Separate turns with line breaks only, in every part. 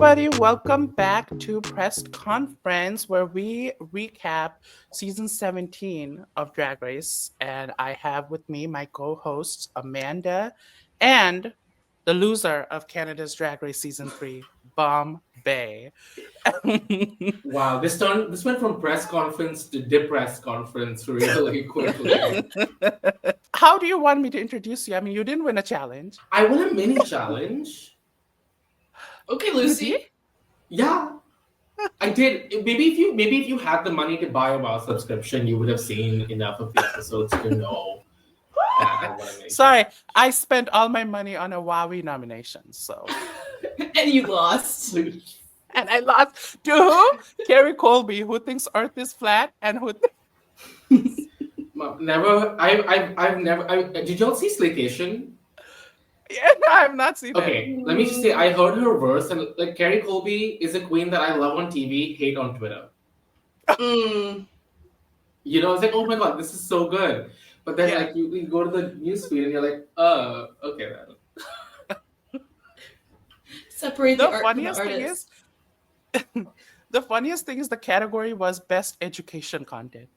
everybody. Welcome back to Pressed Conference, where we recap season 17 of Drag Race. And I have with me my co hosts, Amanda, and the loser of Canada's Drag Race season 3, Bombae.
Wow, this went from press conference to depress conference really quickly.
How do you want me to introduce you? I mean, you didn't win a challenge.
I won a mini challenge.
Okay, Lucy.
Yeah, I did. Maybe if you had the money to buy a WoW subscription, you would have seen enough of the episodes to know that I won a mini
Sorry, I spent all my money on a Wowie nomination, so.
And you lost.
challenge.
And I lost to who? Carrie Colby, who thinks Earth is flat and who.
Never. I've never. Did y'all see Slaycation?
Yeah, no, I've not seen it.
Okay, let me just say, I heard her verse, and like Carrie Colby is a queen that I love on TV, hate on Twitter. You know, it's like, oh my god, this is so good. But then,
Yeah.
like, you go to the newsfeed and you're like, okay then.
Separate
The
the art from the
funniest thing
artist.
is, the funniest thing is the category was best education content.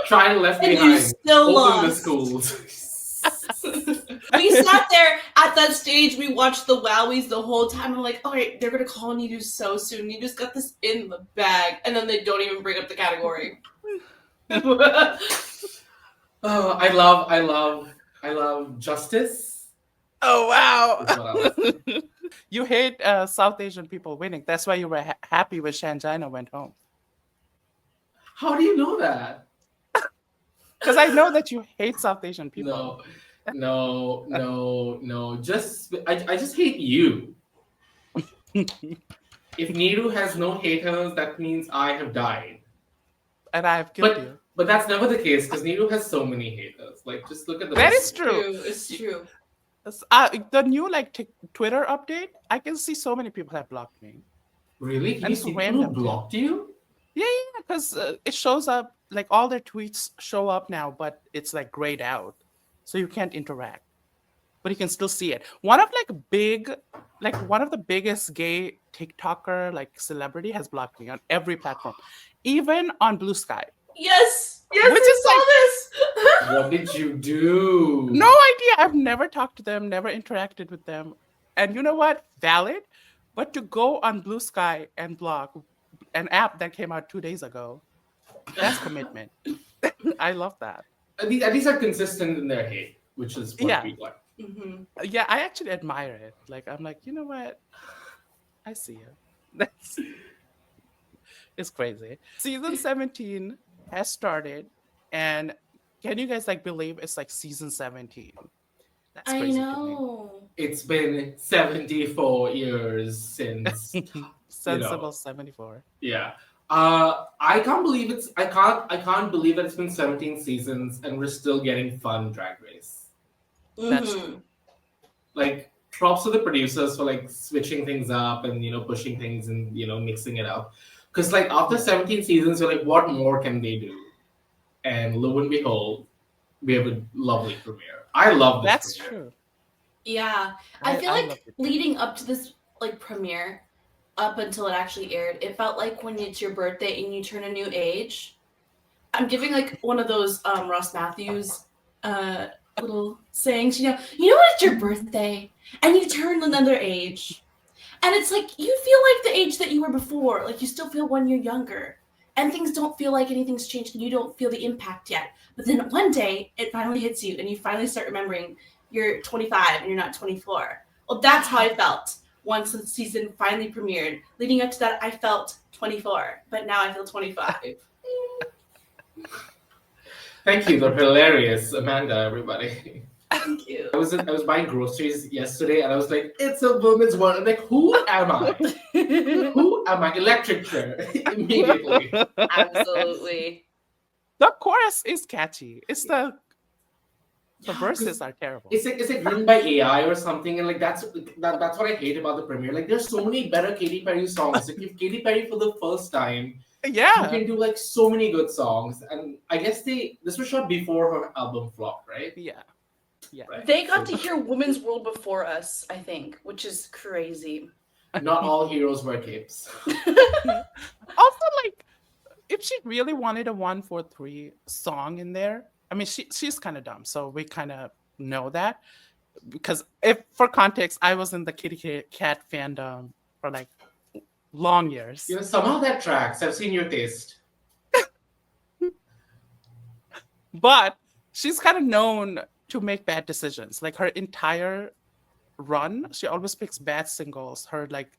Trying left
And
behind.
you still
Open the
lost.
schools.
We sat there at that stage, we watched the Wowies the whole time. I'm like, all right, they're going to call Nidu so soon. You just got this in the bag. And then they don't even bring up the category.
Oh, I love justice.
Oh, wow.
Is what I love.
You hate South Asian people winning. That's why you were happy when Shangina went home.
How do you know that?
Because I know that you hate South Asian people.
No. I just hate you. If Niru has no haters, that means I have died.
And I have killed you.
But that's never the case because Niru has so many haters. Like, just look at the.
That is
It's
true.
It's true.
The new Twitter update, I can see so many people have blocked me.
Really? Can
And
you
it's
see people who
random, too.
blocked you?
Yeah, because it shows up, like all their tweets show up now, but it's like grayed out. So you can't interact. But you can still see it. One of the biggest gay TikToker, like celebrity has blocked me on every platform. Even on Blue Sky.
Yes,
Which
I
is
saw this.
What did you do?
No idea. I've never talked to them, never interacted with them. And you know what? Valid. But to go on Blue Sky and block an app that came out 2 days ago, that's commitment. I love that.
At least are consistent in their hate, which is what
Yeah.
we like.
Yeah, I actually admire it. Like, I'm like, you know what? I see you. That's it's crazy. Season 17 has started, and can you guys like believe it's like season 17? That's
I
crazy
know.
It's been 74 years since.
to me. Sensible 74.
Yeah. I can't believe I can't believe that it's been 17 seasons and we're still getting fun Drag Race.
That's
Mhm.
true.
Like, props to the producers for like switching things up and pushing things and mixing it up. Because like after 17 seasons, you're like, what more can they do? And lo and behold, we have a lovely premiere. I love this
That's
premiere.
true.
Yeah. I feel
love
like
it.
leading up to this like premiere, up until it actually aired, it felt like when it's your birthday and you turn a new age. I'm giving like one of those Ross Matthews little sayings, you know when it's your birthday and you turn another age. And it's like you feel like the age that you were before, like you still feel 1 year younger. And things don't feel like anything's changed and you don't feel the impact yet. But then one day it finally hits you and you finally start remembering you're 25 and you're not 24. Well, that's how I felt once the season finally premiered. Leading up to that, I felt 24, but now I feel 25.
Thank you. They're hilarious, Amanda, everybody.
Thank you.
I was buying groceries yesterday and I was like, it's a woman's world. I'm like, who am I? Who am I? Electric chair. Immediately.
Absolutely.
The chorus is catchy. It's the
Yeah,
verses are terrible.
It's like written by AI or something, and like that's what I hate about the premiere. Like there's so many better Katy Perry songs. Like if Katy Perry for the first time, you
Yeah.
can do like so many good songs. And I guess this was shot before her album flopped, right?
Yeah. Yeah.
Right.
They got to hear Women's World before us, I think, which is crazy.
Not all heroes wear capes.
Also, like, if she really wanted a 143 song in there, I mean, she's kind of dumb, so we kind of know that. Because if for context, I was in the kitty cat fandom for like long years.
You know, somehow that tracks. I've seen your taste.
But she's kind of known to make bad decisions. Like her entire run, she always picks bad singles. Her like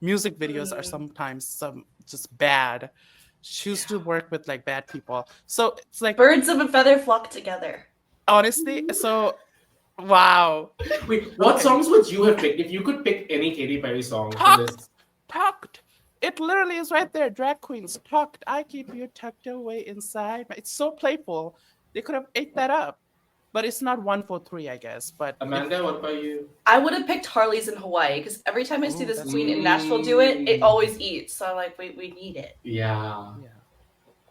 music videos are sometimes some just bad. She used to work with like bad people. So it's like
Birds of a feather flock together.
honestly, so wow.
Wait, what
Okay.
songs would you have picked if you could pick any Katy Perry song for this?
Tucked. It literally is right there. Drag queens tucked. I keep you tucked away inside. It's so playful. They could have ate that up, but it's not 143, I guess. But
Amanda, what about you?
I would have picked Harley's in Hawaii because every time I see
Ooh,
this
that's
queen in
good.
Nashville do it, it always eats. So I'm like, we need it.
Yeah.
yeah.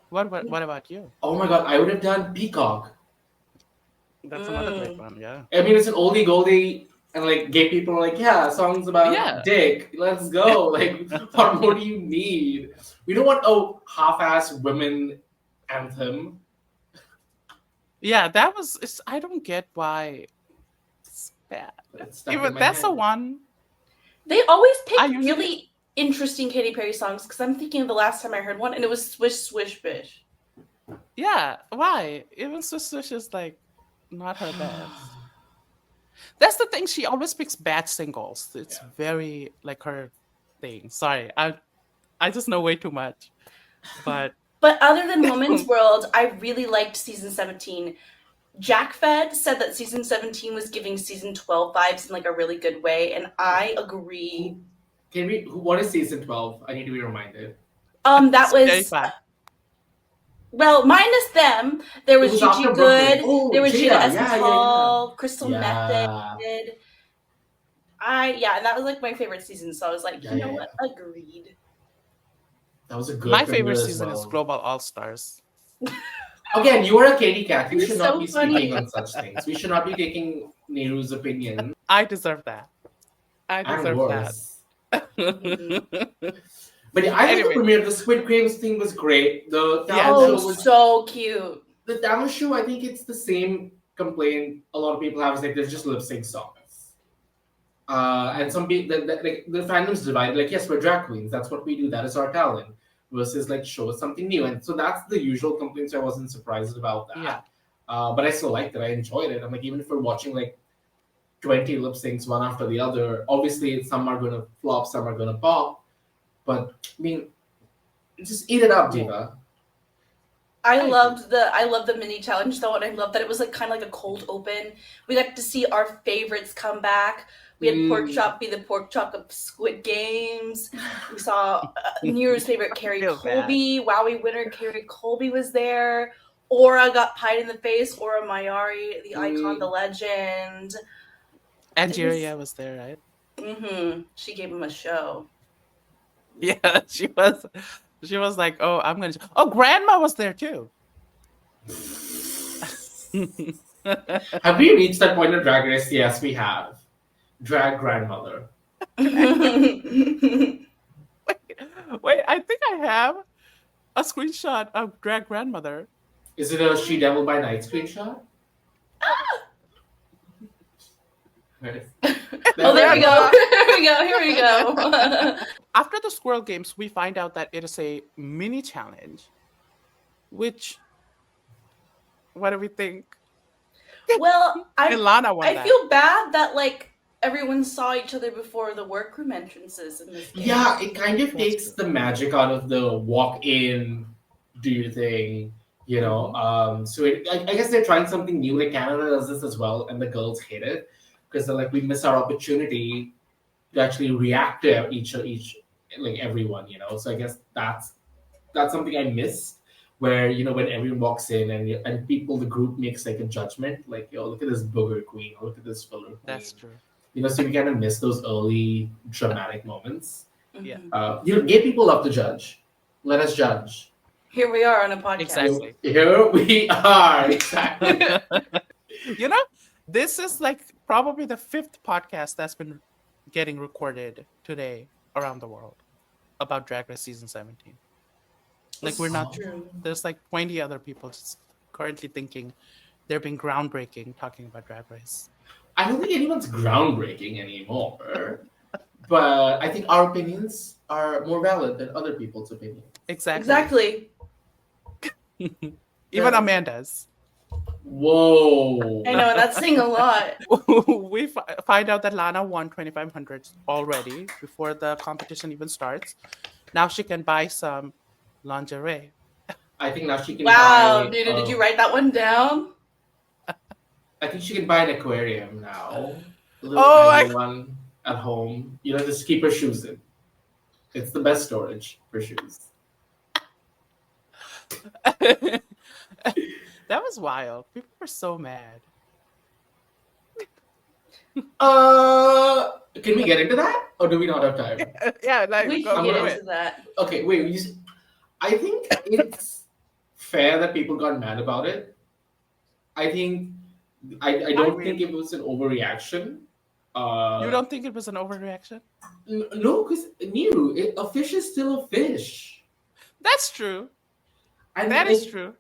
What about you?
Oh my god, I would have done Peacock.
That's another great one. Yeah.
I mean, it's an oldie goldie, and like gay people are like, yeah, songs about
Yeah.
dick. Let's go. Like, what more do you need? We don't want a half-ass women anthem.
Yeah, that was. I don't get why it's bad.
It's stuck
Even
in my
that's
head.
the one.
They always pick
I usually-
really interesting Katy Perry songs because I'm thinking of the last time I heard one and it was Swish Swish Bish.
Yeah, why? Even Swish Swish is like not her best. That's the thing. She always picks bad singles. It's
Yeah.
very like her thing. Sorry, I just know way too much. But
But other than Women's World, I really liked season 17. Jack Fed said that season 17 was giving season 12 vibes in like a really good way, and I agree.
Can we? What is season 12? I need to be reminded.
That
it's very
was
fun.
well, minus them. There was
It was
Gigi
after
Good.
Brooklyn. Oh,
There was
Jada.
Jada Essence
Yeah.
Hall, Crystal
Yeah.
Method. And that was like my favorite season. So I was like,
Yeah,
you know
yeah,
what? Agreed.
That was a good
My
premiere
favorite
as
season is
well.
Global All Stars.
Again, you are a Katy cat. You
You're
should not
so
be
funny.
speaking on such things. We should not be taking Neru's opinion.
I deserve that. I
And
deserve
worse.
that.
But yeah, I think
Anyway.
the premiere, the Squid Games thing was great. The
Yeah,
talent
Oh,
show
it was
was
so cute.
the talent show. I think it's the same complaint a lot of people have is like there's just lip sync songs. And some people, like the fandom's divided. Like, yes, we're drag queens. That's what we do. That is our talent. Versus like show us something new. And so that's the usual complaints. I wasn't surprised about that.
Yeah.
But I still liked it. I enjoyed it. I'm like, even if we're watching like 20 lip syncs one after the other, obviously some are going to flop, some are going to pop. But I mean, just eat it up, Diva.
I loved the mini challenge though, and I loved that it was like kind of like a cold open. We got to see our favorites come back. We had Pork Chop be the pork chop of Squid Games. We saw Niru's favorite Carrie
Feel bad.
Colby. Wowie winner Carrie Colby was there. Aura got pied in the face. Aura Mayari, the icon, the legend.
Angeria was there, right?
She gave him a show.
Yeah, she was. She was like, "Oh, I'm gonna." Oh, Grandma was there too.
Have we reached that point of Drag Race? Yes, we have. Drag grandmother.
Wait, I think I have a screenshot of Drag Grandmother.
Is it a She Devil by Night screenshot? Right.
Oh, there we go. Here we go.
After the Squirrel Games, we find out that it is a mini challenge. Which, what do we think?
Well,
Ilana won
I
that.
feel bad that like everyone saw each other before the workroom entrances in this game.
Yeah, it kind of takes the magic out of the walk in, do your thing, you know. So I guess they're trying something new. Like Canada does this as well, and the girls hate it because they're like, we miss our opportunity to actually react to each like everyone, you know. So I guess that's something I missed. Where, you know, when everyone walks in and people, the group makes like a judgment, like, yo, look at this booger queen, or look at this filler queen.
That's true.
You know, so we kind of miss those early dramatic moments.
Yeah.
You know, gay people love to judge. Let us judge.
Here we are on a podcast.
Exactly.
Here we are. Exactly.
You know, This is like probably the 5th podcast that's been getting recorded today around the world about Drag Race season 17. Like
This
we're
is
not.
true.
There's like 20 other people just currently thinking they're being groundbreaking talking about Drag Race.
I don't think anyone's groundbreaking anymore, but I think our opinions are more valid than other people's opinions.
Exactly. Even Amanda's.
Whoa.
I know that's saying a lot.
We find out that Lana won 2,500 already before the competition even starts. Now she can buy some lingerie.
I think now she can
Wow,
buy.
dude, did you write that one down?
I think she can buy an aquarium now. A little
Oh,
tiny one at home. You know, just keep her shoes in. It's the best storage for shoes.
That was wild. People were so mad.
Can we get into that, or do we not have time?
Yeah, like
We
go
can
I'm
get
gonna-
into that.
Okay, wait. I think it's fair that people got mad about it. I think I don't
mean-
think it was an overreaction.
You don't think it was an overreaction?
No, because a fish is still a fish.
That's true.
And
That is true.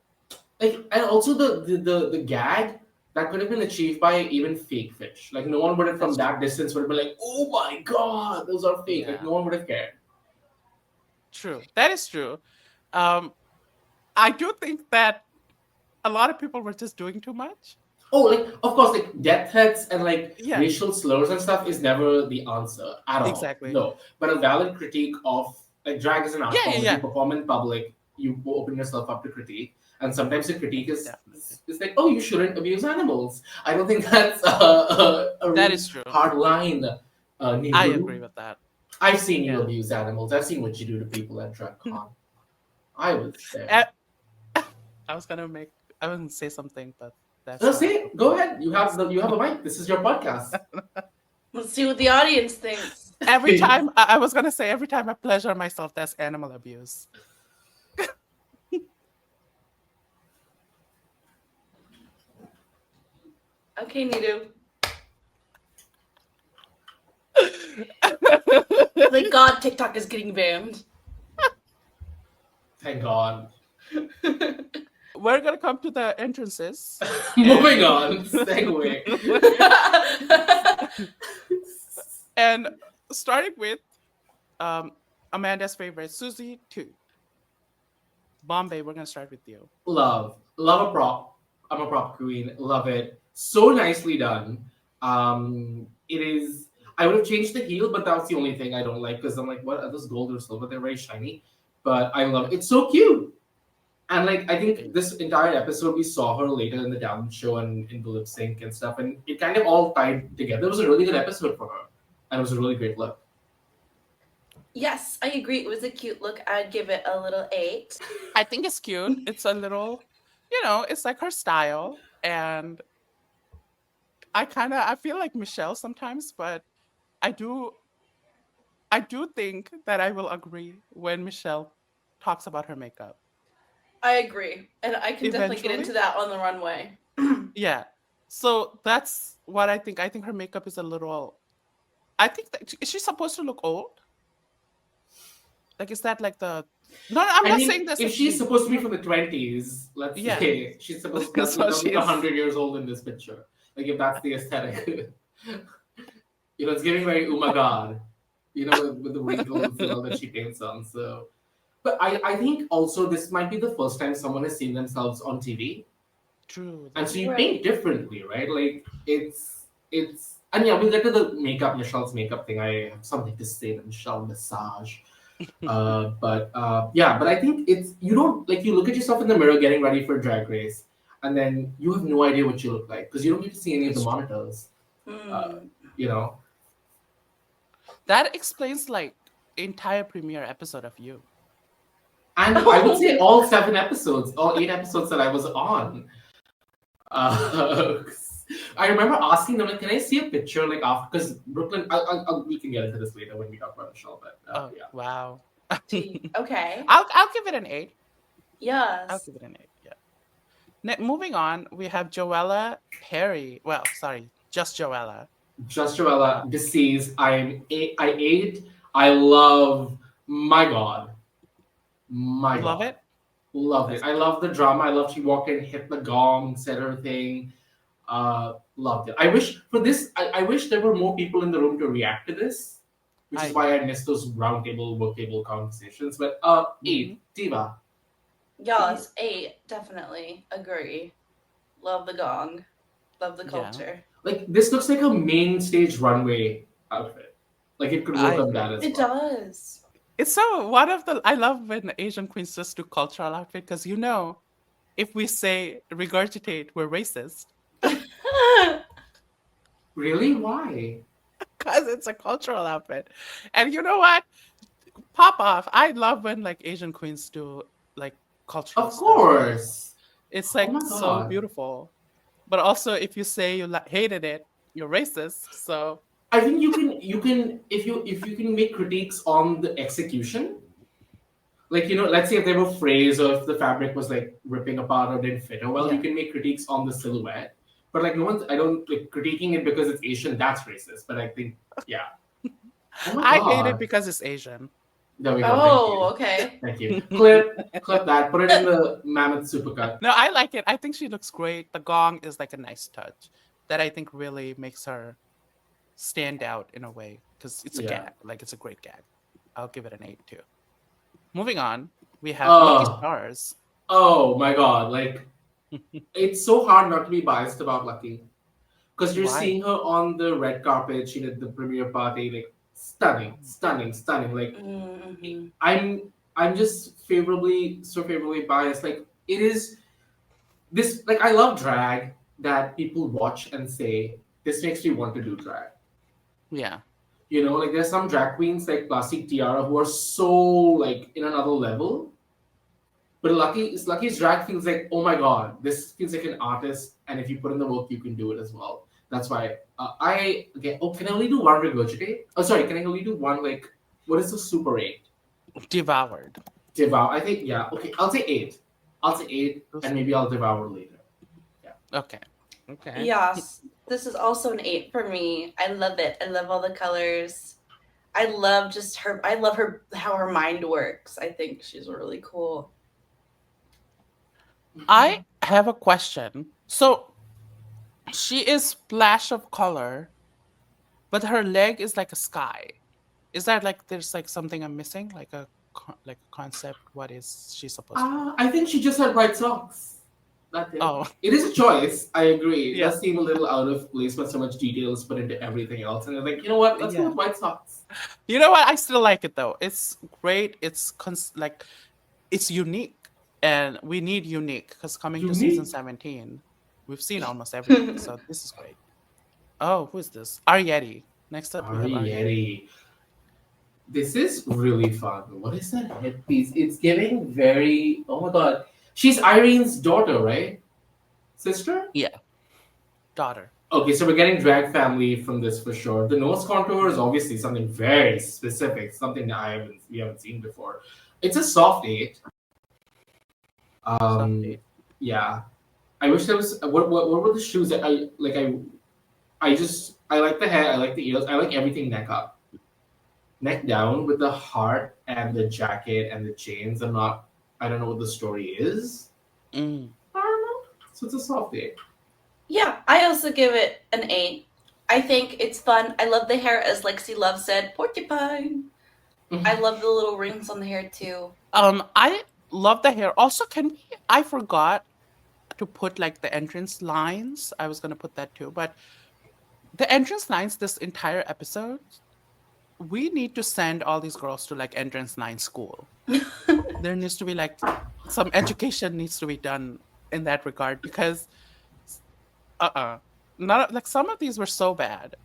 And also the gag that could have been achieved by even fake fish. Like no one would have from that distance would have been like, oh my god, those are fake. Like
Yeah.
no one would have cared.
True. That is true. I do think that a lot of people were just doing too much.
Oh, like of course, like death threats and like
Yeah.
racial slurs and stuff is never the answer at all.
Exactly.
No, but a valid critique of like drag is an art form.
yeah.
If you perform in public, you open yourself up to critique, and sometimes the critique is
Definitely.
like, oh, you shouldn't abuse animals. I don't think that's a
That
really
is true.
hard line. Niru.
I agree with that.
I've seen you
Yeah.
abuse animals. I've seen what you do to people at DragCon. I was there.
I was gonna say something, but that's
No,
not-
say it. Go ahead. You have a mic. This is your podcast.
Let's see what the audience thinks.
Every time I was gonna say every time I pleasure myself, that's animal abuse.
Okay, Nidu. Thank God TikTok is getting banned.
Thank God.
We're gonna come to the entrances.
Moving on. Segue.
And starting with Amanda's favorite, Susie 2. Bombay, we're gonna start with you.
Love a prop. I'm a prop queen. Love it. So nicely done. It is. I would have changed the heel, but that's the only thing I don't like because I'm like, what are those gold or silver? They're very shiny, but I love it. It's so cute. And like I think this entire episode we saw her later in the talent show and in the lip sync and stuff, and it kind of all tied together. It was a really good episode for her, and it was a really great look.
Yes, I agree. It was a cute look. I'd give it a little 8.
I think it's cute. It's a little, it's like her style, and I feel like Michelle sometimes, but I do think that I will agree when Michelle talks about her makeup.
I agree. And I can definitely get
Eventually?
into that on the runway.
Yeah. So that's what I think. I think her makeup is a little. I think that is she supposed to look old? Like, is that like the? No, I'm
I
not
mean,
saying this.
if she's supposed to be from the 20s, let's
Yeah.
say she's supposed to
So
look
she is-
100 years old in this picture. Like if that's the aesthetic. It's giving very oh my god. With the wrinkles that she paints on. So, but I think also this might be the first time someone has seen themselves on TV,
True.
and so you
Right.
paint differently, right? Like it's and yeah, we'll get to the Michelle's makeup thing. I have something to say to Michelle Massage. But I think it's you don't like you look at yourself in the mirror getting ready for Drag Race, and then you have no idea what you look like because you don't get to see any of the
That's true.
monitors.
Mm.
That explains like entire premiere episode of you.
And I would say all 7 episodes, all 8 episodes that I was on. I remember asking them, like, can I see a picture, like, after, because Brooklyn, we can get into this later when we talk about Michelle, but yeah.
Wow.
Okay.
I'll give it an 8. I'll
Yes.
give it an 8. Yeah. Moving on, we have Joella Perry. Well, sorry, just Joella.
Just Joella, deceased. I ate. I love. My God. My
Love
God.
it.
Loved it.
That's
I love the drama. I love she walked in, hit the gong, said her thing. Loved it. I wish for this. I wish there were more people in the room to react to this, which
I
is why
agree.
I missed those round table, work table conversations. But
Hmm.
eight, Diva.
Yes, 8, definitely. Agree. Love the gong. Love the
Yeah,
culture.
Like this looks like a main stage runway outfit. Like it could
I
work on
agree.
that as
It
well.
does.
It's so one of the. I love when Asian queens just do cultural outfit because if we say regurgitate, we're racist
Really? Why?
because it's a cultural outfit. And you know what? Pop off. I love when like Asian queens do like cultural
Of
stuff.
course.
It's
Oh
like
my
so
god.
beautiful. But also, if you say you hated it, you're racist. So
I think you can if you can make critiques on the execution, like let's say if there were frays or if the fabric was like ripping apart or didn't fit her well, you
yeah,
can make critiques on the silhouette. But like no one's I don't like critiquing it because it's Asian, that's racist. But I think yeah. Oh my
I hate it
god.
because it's Asian.
There we go. Thank
Oh,
you.
okay.
Thank you. Clip that, put it in the mammoth supercut.
No, I like it. I think she looks great. The gong is like a nice touch that I think really makes her stand out in a way because it's a
Yeah.
gag. Like it's a great gag. I'll give it an 8 too. Moving on, we have Lucky
Oh,
Stars.
oh my god. Like it's so hard not to be biased about Lucky. Because you're
Why?
seeing her on the red carpet. She did the premiere party, like stunning, stunning, stunning. Like
Mm-hmm.
I'm just favorably biased. Like it is this. Like I love drag that people watch and say this makes me want to do drag.
Yeah.
Like there's some drag queens like Plastic Tiara who are so like in another level. But Lucky's drag feels like, oh my god, this feels like an artist, and if you put in the work, you can do it as well. That's why I okay. Oh, can I only do one regurgitate? Oh, sorry, can I only do one like what is the Super 8?
Devoured.
Devour. I think yeah. Okay, I'll say 8. I'll say 8,
Those-
and maybe I'll devour later. Yeah.
Okay. Okay.
Yes, this is also an 8 for me. I love it. I love all the colors. I love just her. I love her how her mind works. I think she's really cool.
I have a question. So she is splash of color, but her leg is like a sky. Is that like there's like something I'm missing? Like like a concept? What is she supposed to be?
I think she just had white socks. That's it.
Oh,
It is a choice. I agree. It
yeah.
does seem a little out of place when so much detail is put into everything else. And they're like, you know what? Let's go
Yeah.
with white socks.
You know what? I still like it though. It's great. It's like it's unique. And we need unique because coming to season
Unique.
17, we've seen almost everything. So this is great. Oh, who is this? Ariete. Next up, we have Ariete.
Ariete. This is really fun. What is that headpiece? It's giving very. Oh my god. She's Irene's daughter, right? Sister?
Yeah, daughter.
Okay, so we're getting drag family from this for sure. The nose contour is obviously something very specific, something that we haven't seen before. It's a soft 8.
Soft
Um,
8.
yeah. I wish there was what were the shoes that I like I like the hair, I like the ears, I like everything neck up. Neck down with the heart and the jacket and the chains. I don't know what the story is.
Mm.
I don't know. So it's a soft 8.
Yeah, I also give it an 8. I think it's fun. I love the hair, as Lexi Love said, porcupine. I love the little rings on the hair too.
I love the hair. Also, I forgot to put like the entrance lines. I was gonna put that too, but the entrance lines this entire episode, we need to send all these girls to like entrance line school. There needs to be like some education needs to be done in that regard because not like some of these were so bad.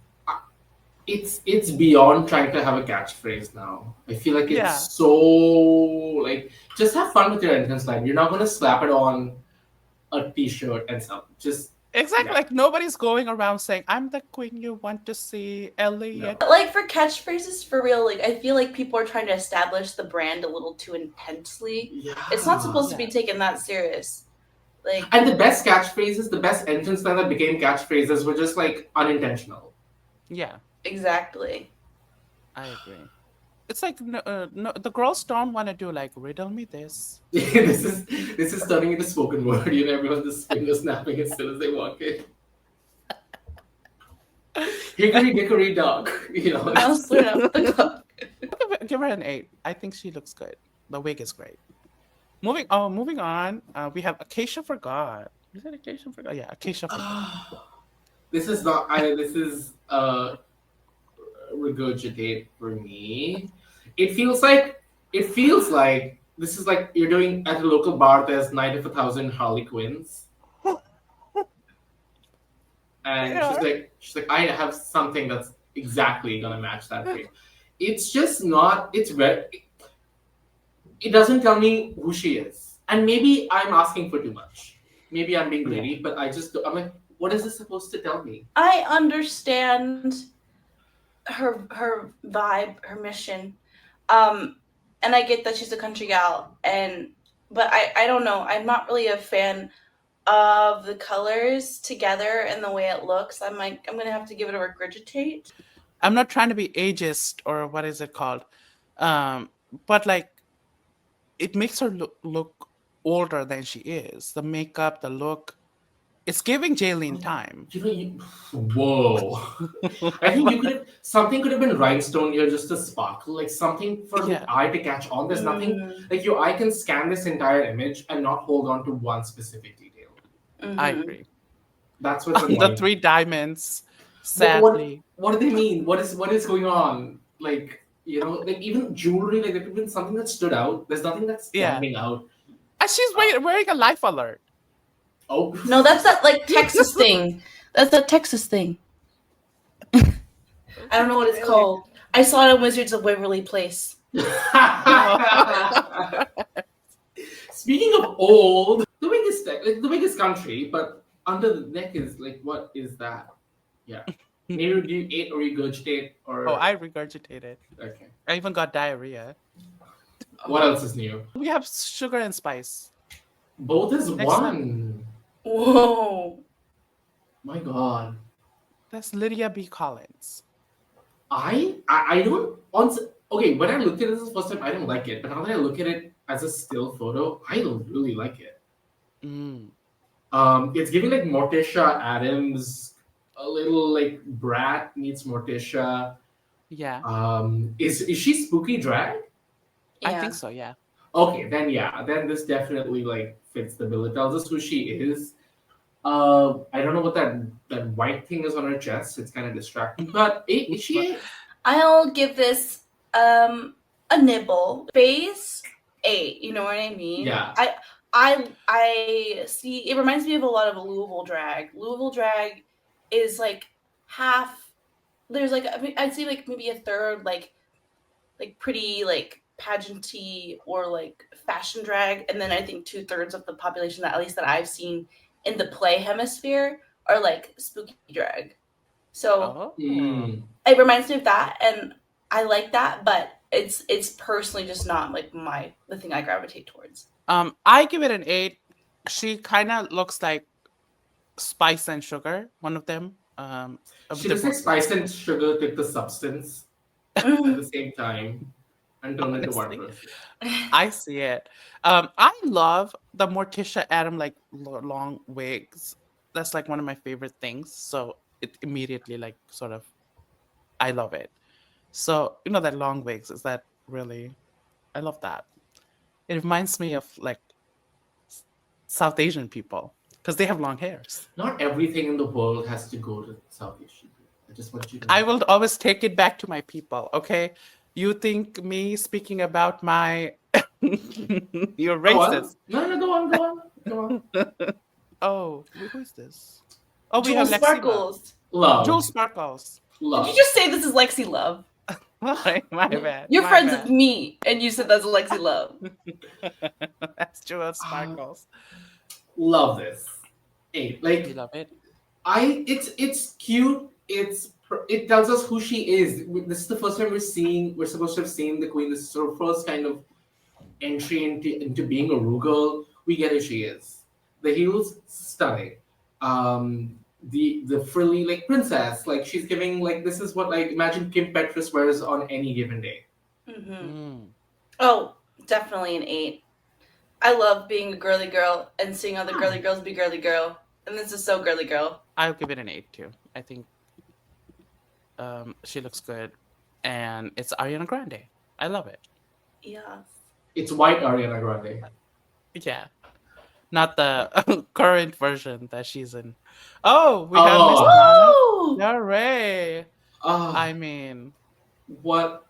It's beyond trying to have a catchphrase now. I feel like it's
Yeah.
so like just have fun with your entrance line. You're not gonna slap it on a t-shirt and stuff. Just
Exactly.
yeah.
Like nobody's going around saying, "I'm the queen you want to see, Elliot."
But like for catchphrases, for real, like I feel like people are trying to establish the brand a little too intensely.
Yeah.
It's not supposed to be
Yeah.
taken that serious. Like,
And the best catchphrases, the best entrance line that became catchphrases were just like unintentional.
Yeah,
exactly.
I agree. It's like no, the girls don't want to do like riddle me this.
This is turning into spoken word. Everyone's just finger snapping as soon as they walk in. Hickory dickory dock.
Mouse went up the clock.
Give her an 8. I think she looks good. The wig is great. Moving on. We have Acacia for God. Is it Acacia for God? Yeah, Acacia for God.
This is not. This is regurgitate for me. It feels like this is like you're doing at a local bar. There's Night of 1,000 Harley Quinns, and
Yeah.
she's like, I have something that's exactly gonna match that frame. It's just not. It's very. It doesn't tell me who she is, and maybe I'm asking for too much. Maybe I'm being greedy, but I'm like, what is this supposed to tell me?
I understand her vibe, her mission. And I get that she's a country gal, but I don't know. I'm not really a fan of the colors together and the way it looks. I'm gonna have to give it a regurgitate.
I'm not trying to be ageist or what is it called, but like it makes her look older than she is. The makeup, the look, it's giving Jaylene time.
Whoa! I think something could have been rhinestone here just to sparkle, like something for the eye to catch on. There's nothing like your eye can scan this entire image and not hold on to one specific detail.
I agree.
That's what's
the 3 diamonds. Sadly,
what do they mean? What is going on? Like like even jewelry, like there could have been something that stood out. There's nothing that's standing out.
And she's wearing a life alert.
Oh
no, that's that like Texas thing. That's a Texas thing. I don't know what it's called. I saw it in Wizards of Waverly Place.
Speaking of old, the wig is country, but under the neck is like, what is that? Yeah. Maybe do you eat or regurgitate or?
Oh, I regurgitated.
Okay.
I even got diarrhea.
What else is new?
We have sugar and spice.
Both is
Next
one.
Whoa.
My God.
That's Lydia B. Collins.
I don't okay, when I looked at this the first time, I didn't like it. But now that I look at it as a still photo, I really like it. It's giving like Morticia Adams, a little like Brat meets Morticia.
Yeah.
Is she spooky drag?
Yeah.
I think so, yeah.
Okay, then this definitely like fits the bill. It tells us who she is. I don't know what that white thing is on her chest. It's kind of distracting. But is she?
I'll give this a nibble. Base 8. You know what I mean?
Yeah.
I see. It reminds me of a lot of Louisville drag. Louisville drag is like half. There's like I'd say like maybe a third like pretty like pageanty or like fashion drag, and then I think 2/3 of the population that at least that I've seen in the play hemisphere are like spooky drag. So it reminds me of that, and I like that, but it's personally just not like the thing I gravitate towards.
I give it an 8. She kind of looks like Spice and Sugar, one of them.
She looks like Spice and Sugar took the substance at the same time and turned into one person.
I see it. I love the Morticia Adam like long wigs. That's like one of my favorite things. So it immediately like sort of, I love it. So that long wigs is that really, I love that. It reminds me of like South Asian people because they have long hairs.
Not everything in the world has to go to South Asian. I just want you to know.
I will always take it back to my people. Okay, you think me speaking about my you're racist?
No, go on.
Oh, who is this? Oh, we
Jewel
have
Sparkles.
Love.
Jewel Sparkles.
Love.
Did you just say this is Lexi Love?
my bad.
You're
my
friends
bad.
with me, and you said that's Lexi Love.
That's Jewel Sparkles.
Love this. Hey, like
You love it.
it's cute. It tells us who she is. This is the first time we're supposed to have seen the queen. This is her first kind of entry into being a Ru girl. We get who she is. The heels, stunning. The frilly like princess, like she's giving like this is what like imagine Kim Petras wears on any given day.
Mm.
Oh, definitely an 8. I love being a girly girl and seeing other girly girls be girly girl, and this is so girly girl.
I'll give it an 8 too. I think she looks good, and it's Ariana Grande. I love it.
Yes.
It's white Ariana Grande.
Yeah, not the current version that she's in. Oh, we have Miss
Oh.
Woo!
Lana Del Rey. I
Ah,
mean,
what?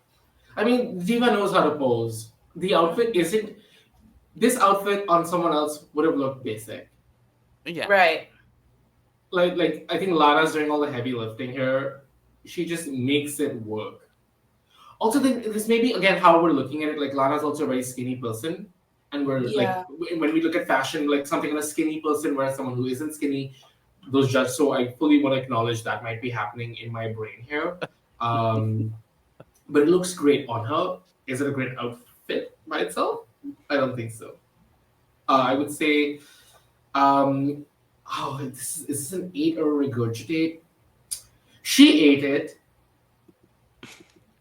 I mean, Diva knows how to pose. The outfit isn't. This outfit on someone else would have looked basic.
yeah,
Right.
Like I think Lana's doing all the heavy lifting here. She just makes it work. Also, this may be again how we're looking at it. Like Lana's also a very skinny person, and we're like
Yeah.
when we look at fashion, like something on a skinny person whereas someone who isn't skinny, those judge. So I fully want to acknowledge that might be happening in my brain here. Um, but it looks great on her. Is it a great outfit by itself? I don't think so. I would say, oh, is this an 8 or a regurgitate? She ate it,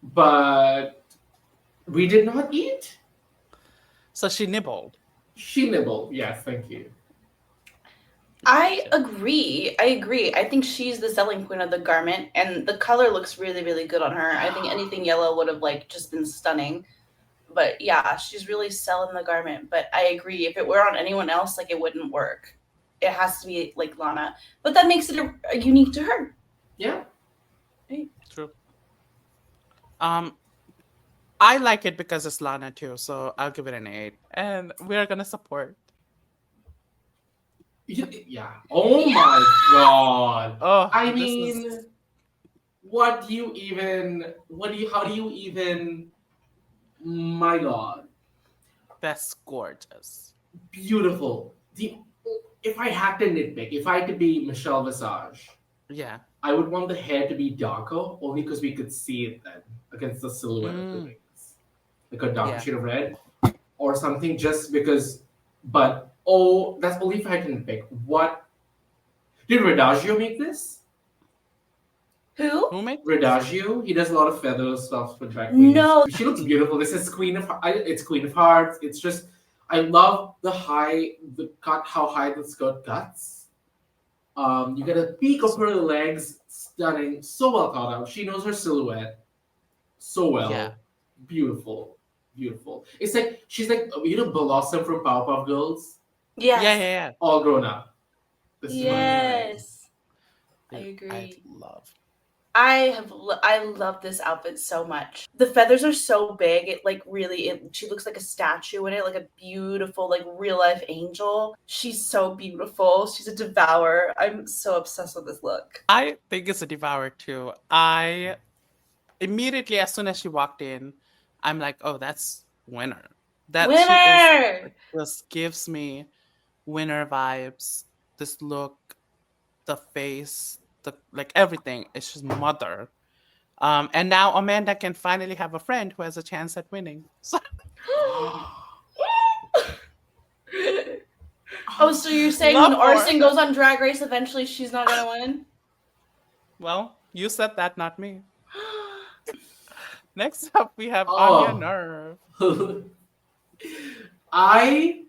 but we did not eat.
so she nibbled.
She nibbled. Yes, thank you.
I agree. I think she's the selling point of the garment, and the color looks really, really good on her. I think anything yellow would have like just been stunning. But yeah, she's really selling the garment. But I agree. If it were on anyone else, like it wouldn't work. It has to be like Lana. But that makes it a unique to her.
Yeah.
True. Um, I like it because it's Lana too, so I'll give it an 8, and we're gonna support.
Yeah. Oh my god.
Oh,
I
this
mean,
is
what do you even? What do you? How do you even? My god.
that's gorgeous.
Beautiful. The if I had to nitpick, if I had to be Michelle Visage,
Yeah.
I would want the hair to be darker, only because we could see it then against the silhouette of the
Mm,
wings, like a darker
yeah.
shade of red or something. Just because, but oh, that's only if I had to nitpick. What did Radagio make this?
Who?
Who made?
Radagio, he does a lot of feather stuff for drag queens.
No.
She looks beautiful. This is it's Queen of Hearts. It's just, I love the cut, how high the skirt cuts. You get a peek of her legs, stunning, so well thought out. She knows her silhouette so well.
Yeah.
Beautiful, beautiful. It's like she's like Blossom from Powerpuff Girls,
Yes.
Yeah.
all grown up. This is my
Yes. I
Dude,
agree.
I love.
I love this outfit so much. The feathers are so big. It like really she looks like a statue in it, like a beautiful like real life angel. She's so beautiful. She's a devourer. I'm so obsessed with this look.
I think it's a devourer too. I immediately, as soon as she walked in, I'm like, oh, that's winner. That she is
Winner!
just gives me winner vibes. This look, the face, the like everything. It's just mother. And now Amanda can finally have a friend who has a chance at winning. So,
Oh, so you're saying
Love
when
more.
Orson goes on Drag Race, eventually she's not gonna win?
well, you said that, not me. Next up, we have
Oh.
Anya Nerve.
I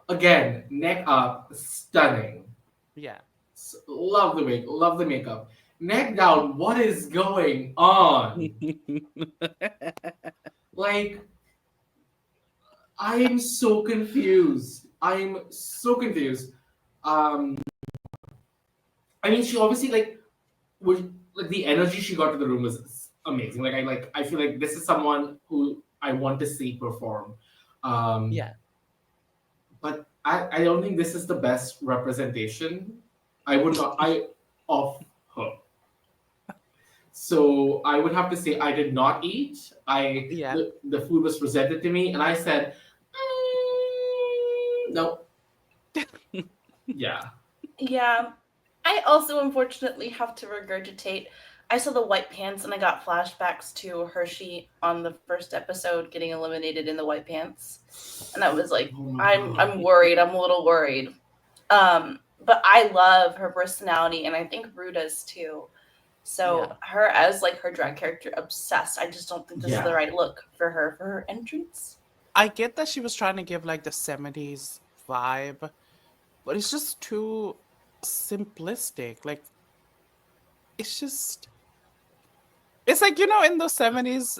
again neck up, stunning.
Yeah.
Love the wig, love the makeup. Neck down, what is going on? Like, I'm so confused. I'm so confused. I mean, she obviously like the energy she got to the room was amazing. I feel like this is someone who I want to see perform.
Yeah.
But I don't think this is the best representation. I would not of her. So I would have to say I did not eat.
Yeah.
The food was presented to me and I said, no. Yeah.
Yeah. I also unfortunately have to regurgitate. I saw the white pants and I got flashbacks to Hershey on the first episode getting eliminated in the white pants. And I was like,
Oh my God.
I'm worried. I'm a little worried. But I love her personality, and I think Rue does too. So
Yeah.
her as like her drag character, obsessed. I just don't think this is the
Yeah.
right look for her entrance.
I get that she was trying to give like the 70s vibe, but it's just too simplistic. Like, it's just. It's like, in those 70s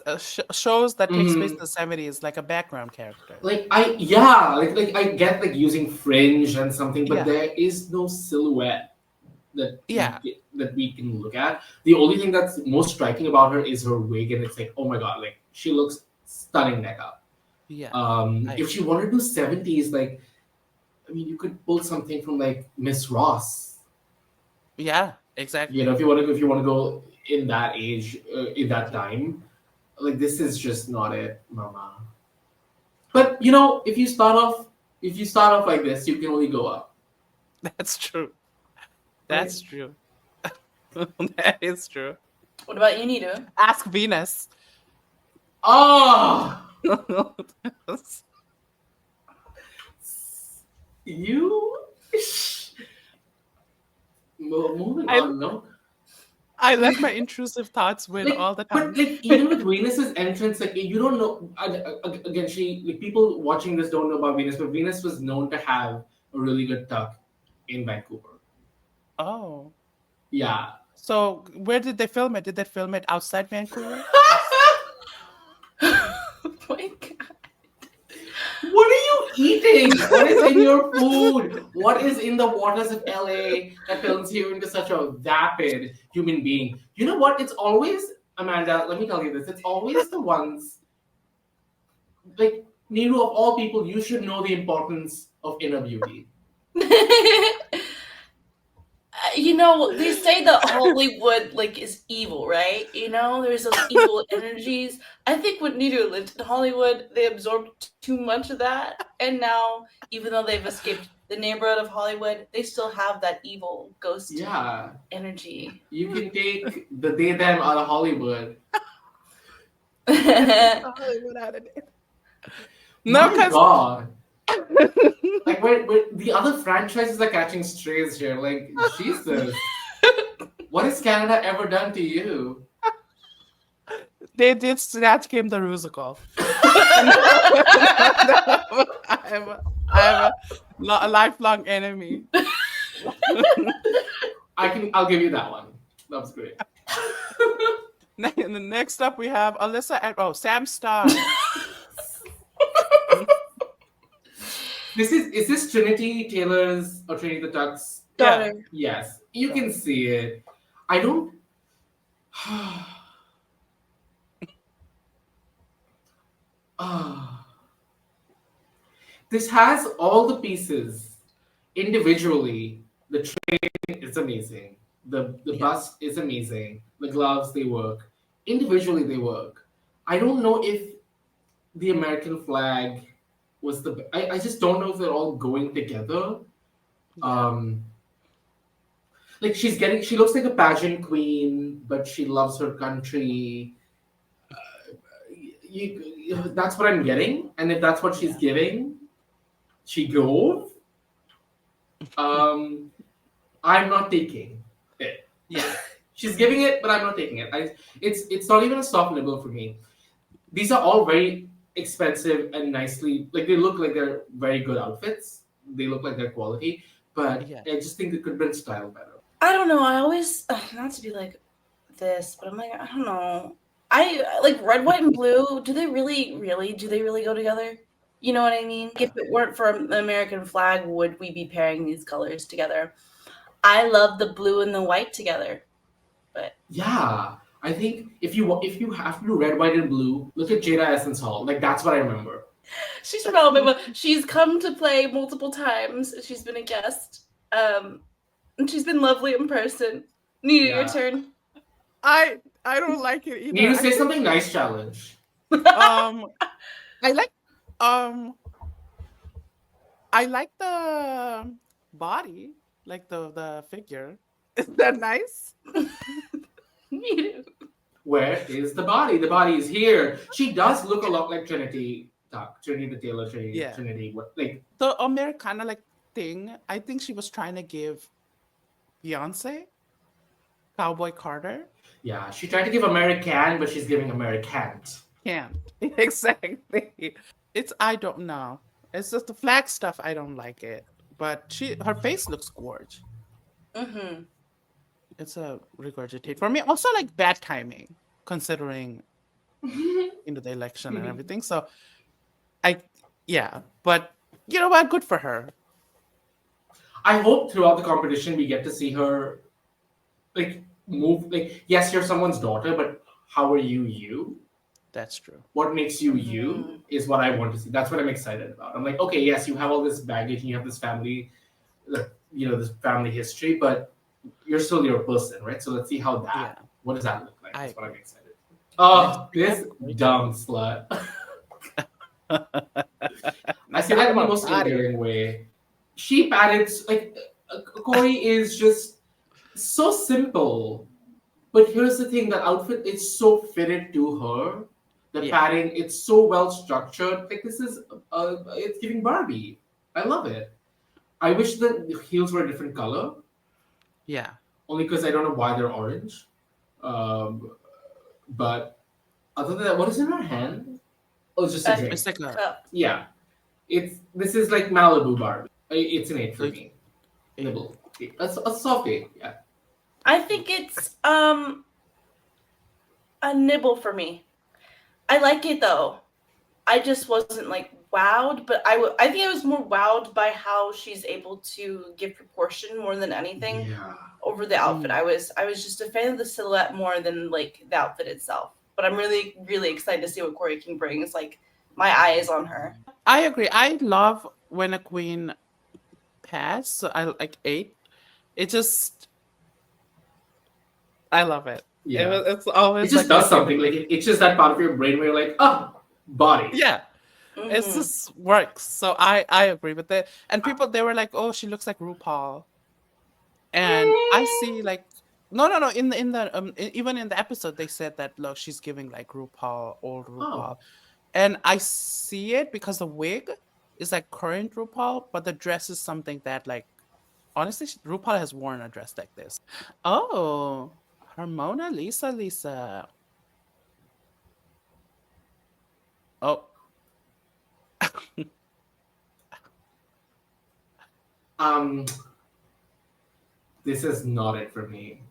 shows that takes place in
Mhm.
the 70s, like a background character.
Like like I get like using fringe and something, but
Yeah.
there is no silhouette
Yeah.
that we can look at. The only thing that's most striking about her is her wig, and it's like, oh my god, like she looks stunning neck up.
Yeah. I
If she
agree.
wanted to do 70s, like I mean, you could pull something from like Miss Ross.
Yeah, exactly.
If you want to go in that age, in that time, like this is just not it, Mama. But if you start off like this, you can only go up,
That's true.
right?
That's true. That is true.
What about you, Nidu?
Ask Venus.
Oh, you. Moving
I
on, no.
I let my intrusive thoughts win
Like,
all the
but
time.
like even with Venus's entrance, like you don't know. Again, she like people watching this don't know about Venus, but Venus was known to have a really good tuck in Vancouver.
Oh.
Yeah.
So where did they film it? Did they film it outside Vancouver?
Oh my god.
What are you eating? What is in your food? What is in the waters of LA that turns you into such a vapid human being? You know what? It's always, Amanda, let me tell you this. It's always the ones, like, Niru, of all people, you should know the importance of inner beauty.
They say that Hollywood like is evil, right? There's those evil energies. I think when Nidu lived in Hollywood, they absorbed too much of that, and now, even though they've escaped the neighborhood of Hollywood, they still have that evil ghost
Yeah.
energy.
You can take the they them out of Hollywood.
Hollywood out of it. No,
My
because
God. Like where the other franchises are catching strays here. Like, Jesus. What has Canada ever done to you?
they did Snatch Game the Rusical. I have a lifelong enemy.
I'll give you that one. That was great.
Next up, we have Alyssa and Sam Starr.
Is this Trinity Taylor's or Trinity the Tuck's?
Daughter.
Yes, you can see it. I don't. This has all the pieces individually. The train is amazing. The bust is amazing. The gloves, they work. Individually they work. I don't know if the American flag was I just don't know if they're all going together. Like she looks like a pageant queen, but she loves her country. That's what I'm getting, and if that's what she's giving, she drove. I'm not taking it.
Yeah.
She's giving it, but I'm not taking it. It's not even a soft nibble for me. These are all very expensive and nicely, like they look like they're very good outfits. They look like they're quality, but I just think it could have been styled better.
I don't know. I always, not to be like this, but I'm like, I don't know. I like red, white, and blue. Do they really go together? You know what I mean? If it weren't for the American flag, would we be pairing these colors together? I love the blue and the white together, but
yeah, I think if you have to do red, white, and blue, look at Jada Essence Hall. Like that's what I remember.
She's from Alabama. She's come to play multiple times. She's been a guest. And she's been lovely in person. Nita, your turn.
I don't like it either.
Need to say something nice, challenge.
I like the body, like the figure. Is that nice?
Where is the body? The body is here. She does look a lot like Trinity Tuck, Trinity the Taylor, Trinity. What like
the Americana, like acting, I think she was trying to give Beyonce Cowboy Carter.
Yeah, she tried to give American, but she's giving Americant.
Can't. Exactly. It's I don't know. It's just the flag stuff. I don't like it. But her face looks gorge.
Mm-hmm.
It's a regurgitate for me. Also, like bad timing, considering the election and everything. So I, yeah. But you know what? Good for her.
I hope throughout the competition we get to see her like move. Like, yes, you're someone's daughter, but how are you? You?
That's true.
What makes you you is what I want to see. That's what I'm excited about. I'm like, okay, yes, you have all this baggage, and you have this family, this family history, but you're still your person, right? So let's see how that.
Yeah.
What does that look like? That's what I'm
agree.
excited. Oh, this dumb slut. I say that in the most endearing way. She padded like Corey is just so simple. But here's the thing: that outfit is so fitted to her. The padding, it's so well structured. Like this is, it's giving Barbie. I love it. I wish the heels were a different color.
Yeah.
Only because I don't know why they're orange. But other than that, what is in her hand? Oh, it's just a drink.
It's like a
Cup.
Yeah. This is like Malibu Barbie. It's an 8 for me. Nibble. A soft 8, yeah.
I think it's a nibble for me. I like it though. I just wasn't like wowed, but I think I was more wowed by how she's able to give proportion more than anything over the outfit. I was just a fan of the silhouette more than like the outfit itself. But I'm really, really excited to see what Corey King brings. Like my eye is on her.
I agree. I love when a queen pass. So I like 8. It just I love it.
Yeah.
It's always
it just
like
does something. Like it's just that part of your brain where you're like, oh, body.
Yeah. It just works. So I agree with it. And people they were like, oh, she looks like RuPaul. And I see like no. In the even in the episode they said that look, she's giving like RuPaul, old RuPaul. And I see it because the wig is like current RuPaul, but the dress is something that like honestly RuPaul has worn a dress like this. Oh, her Mona Lisa. Oh.
This is not it for me.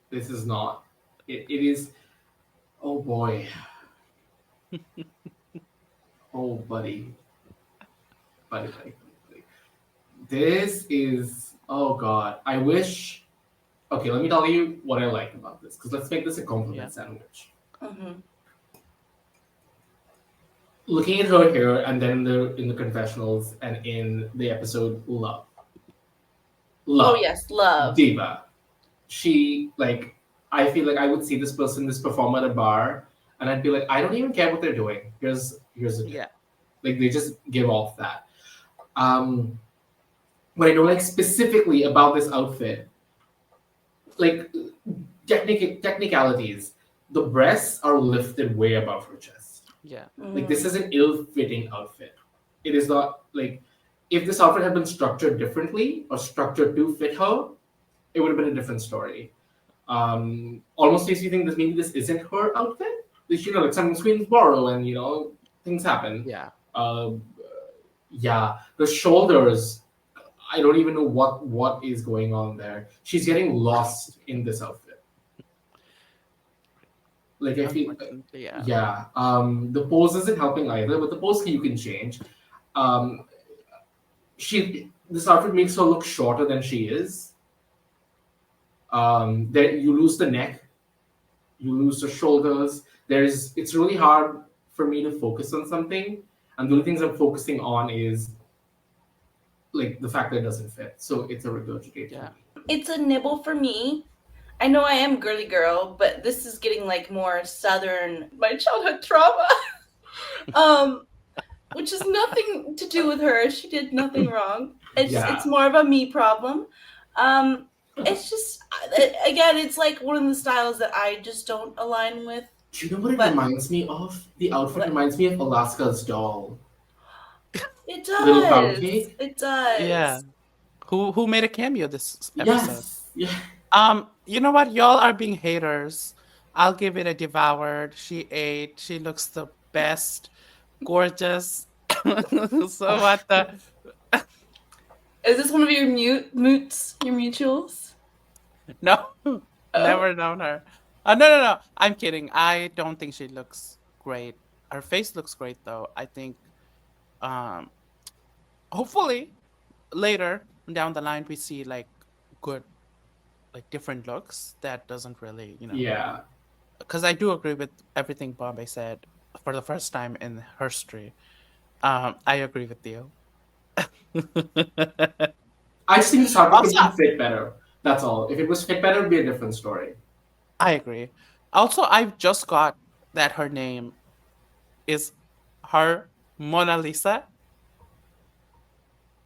This is not. It is. Oh boy. Oh buddy. Buddy. This is. Oh god. I wish. Okay, let me tell you what I like about this. Because let's make this a compliment sandwich. Looking at her here, and then in the confessionals, and in the episode Love.
Oh yes, Love.
Diva. She like. I feel like I would see this performer at a bar, and I'd be like, I don't even care what they're doing. Here's the thing. Like they just give off that. What I don't like specifically about this outfit, like technicalities, the breasts are lifted way above her chest.
Yeah.
Like this is an ill-fitting outfit. It is not like if this outfit had been structured differently or structured to fit her, it would have been a different story. Almost makes me think that maybe this isn't her outfit. Like some queens borrow and things happen.
Yeah.
Yeah. The shoulders, I don't even know what is going on there. She's getting lost in this outfit. Like I feel, yeah. The pose isn't helping either, but the pose you can change. This outfit makes her look shorter than she is. Then you lose the neck, you lose the shoulders. It's really hard for me to focus on something, and the only things I'm focusing on is like the fact that it doesn't fit. So it's a regurgitate.
Yeah.
It's a nibble for me. I know I am girly girl, but this is getting like more southern, my childhood trauma. Which is nothing to do with her. She did nothing wrong. It's more of a me problem. It's just, again, it's like one of the styles that I just don't align with.
Do you know what it reminds me of? The outfit reminds me of Alaska's doll.
It
Little pound
does.
cake.
It does.
Yeah. Who made a cameo this episode?
Yes. Yeah.
You know what? Y'all are being haters. I'll give it a devoured. She ate. She looks the best. Gorgeous. So what the
Is this one of your your mutuals?
no.
Oh.
Never known her. No. I'm kidding. I don't think she looks great. Her face looks great though. I think um hopefully later down the line we see like good like different looks that doesn't really,
Yeah.
because I do agree with everything Bombay said for the first time in history. I agree with you.
I just think this outfit could
Also,
be fit better. That's all. If it was fit better, it'd be a different story.
I agree. Also, I've just got that her name is her Mona Lisa.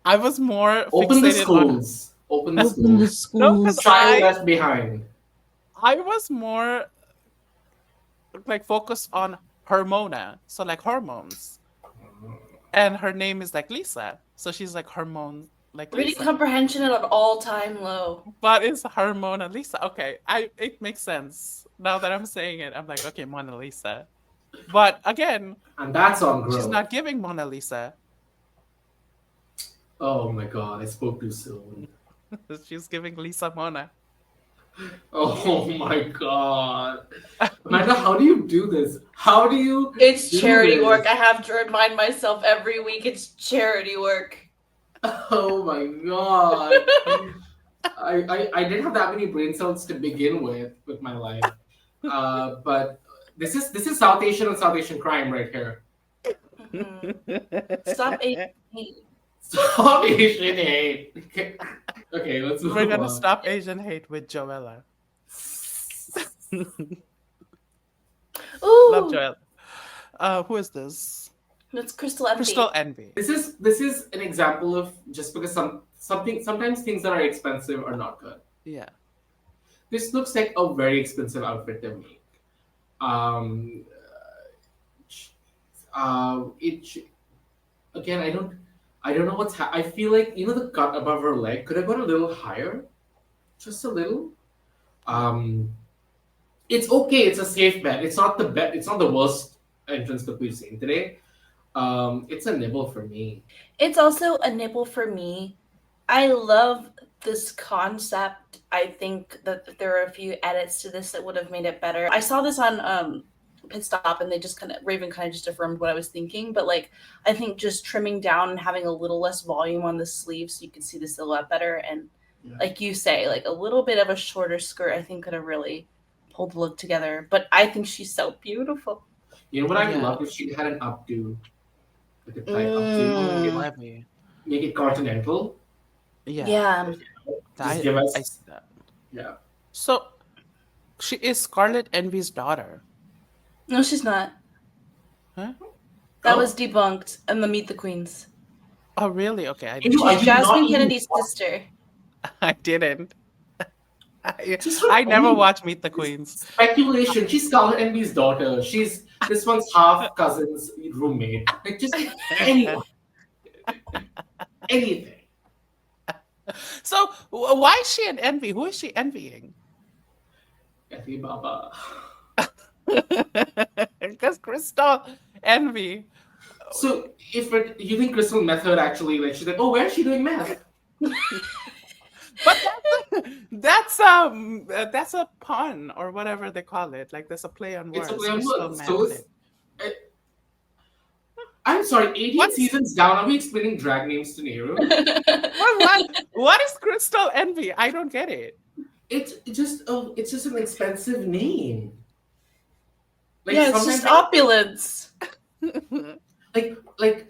I was more
Open the
fixated on
schools. Open the
Open the
schools.
no, because
schools.
Child left behind.
I was more like focused on hormona, so like hormones, and her name is like Lisa, so she's like hormone like
Reading
Lisa,
comprehension at an all-time low.
but it's her Mona Lisa. Okay, it makes sense now that I'm saying it. I'm like, okay, Mona Lisa, but again,
And that's on
she's
growth.
not giving Mona Lisa.
Oh my god, I spoke too soon.
She's giving Lisa Mona.
Oh my god. Amanda, how do you do this? How do you
It's
do
charity
this?
work. I have to remind myself every week it's charity work.
Oh my god. I didn't have that many brain cells to begin with my life. But this is South Asian and South Asian crime right here.
Stop Asian.
South Asian hate. Okay, let's move
We're gonna
on.
stop Asian hate with Joella.
Ooh,
Love Joella. Who is this?
that's Crystal Envy.
Crystal Envy.
This is an example of just because sometimes things that are expensive are not good.
Yeah.
This looks like a very expensive outfit to make. It again. I don't know what's. I feel like the cut above her leg could have gone a little higher, just a little. It's okay. It's a safe bet. It's not the bet. It's not the worst entrance look we've seen today. It's a nibble for me.
It's also a nibble for me. I love this concept. I think that there are a few edits to this that would have made it better. I saw this on Pit Stop, and Raven kind of just affirmed what I was thinking. But like, I think just trimming down and having a little less volume on the sleeve so you can see the silhouette better, and like you say, like a little bit of a shorter skirt, I think could have really pulled the look together. But I think she's so beautiful.
You know what I
Yeah.
love if she had an updo, like a tight updo,
Levy.
make it continental.
Yeah.
Yeah.
Just give us
I see that.
yeah.
So she is Scarlet Envy's daughter.
No, she's not.
Huh?
That
Oh.
was debunked in the Meet the Queens.
Oh really? Okay, I
You
didn't.
know, I
She's
did not
Jasmine
even
Kennedy's
watch-
sister.
I didn't.
Just for
I never
any
watched Meet the Queens.
speculation. She's Scarlet Envy's daughter. She's this one's half cousin's roommate. Like just anyone, anything.
So why is she an envy? Who is she envying?
Envy Baba.
Because Crystal Envy.
So if you think Crystal Method actually like she's like, oh, where is she doing meth?
But that's a pun or whatever they call it. Like there's a play on words.
It's a play on
Crystal
words. So
Method.
I'm sorry, 18
What's-
seasons down, are we explaining drag names to Nehru?
What is Crystal Envy? I don't get it.
It's just an expensive name. Like
Yeah, it's
sometimes
just opulence.
like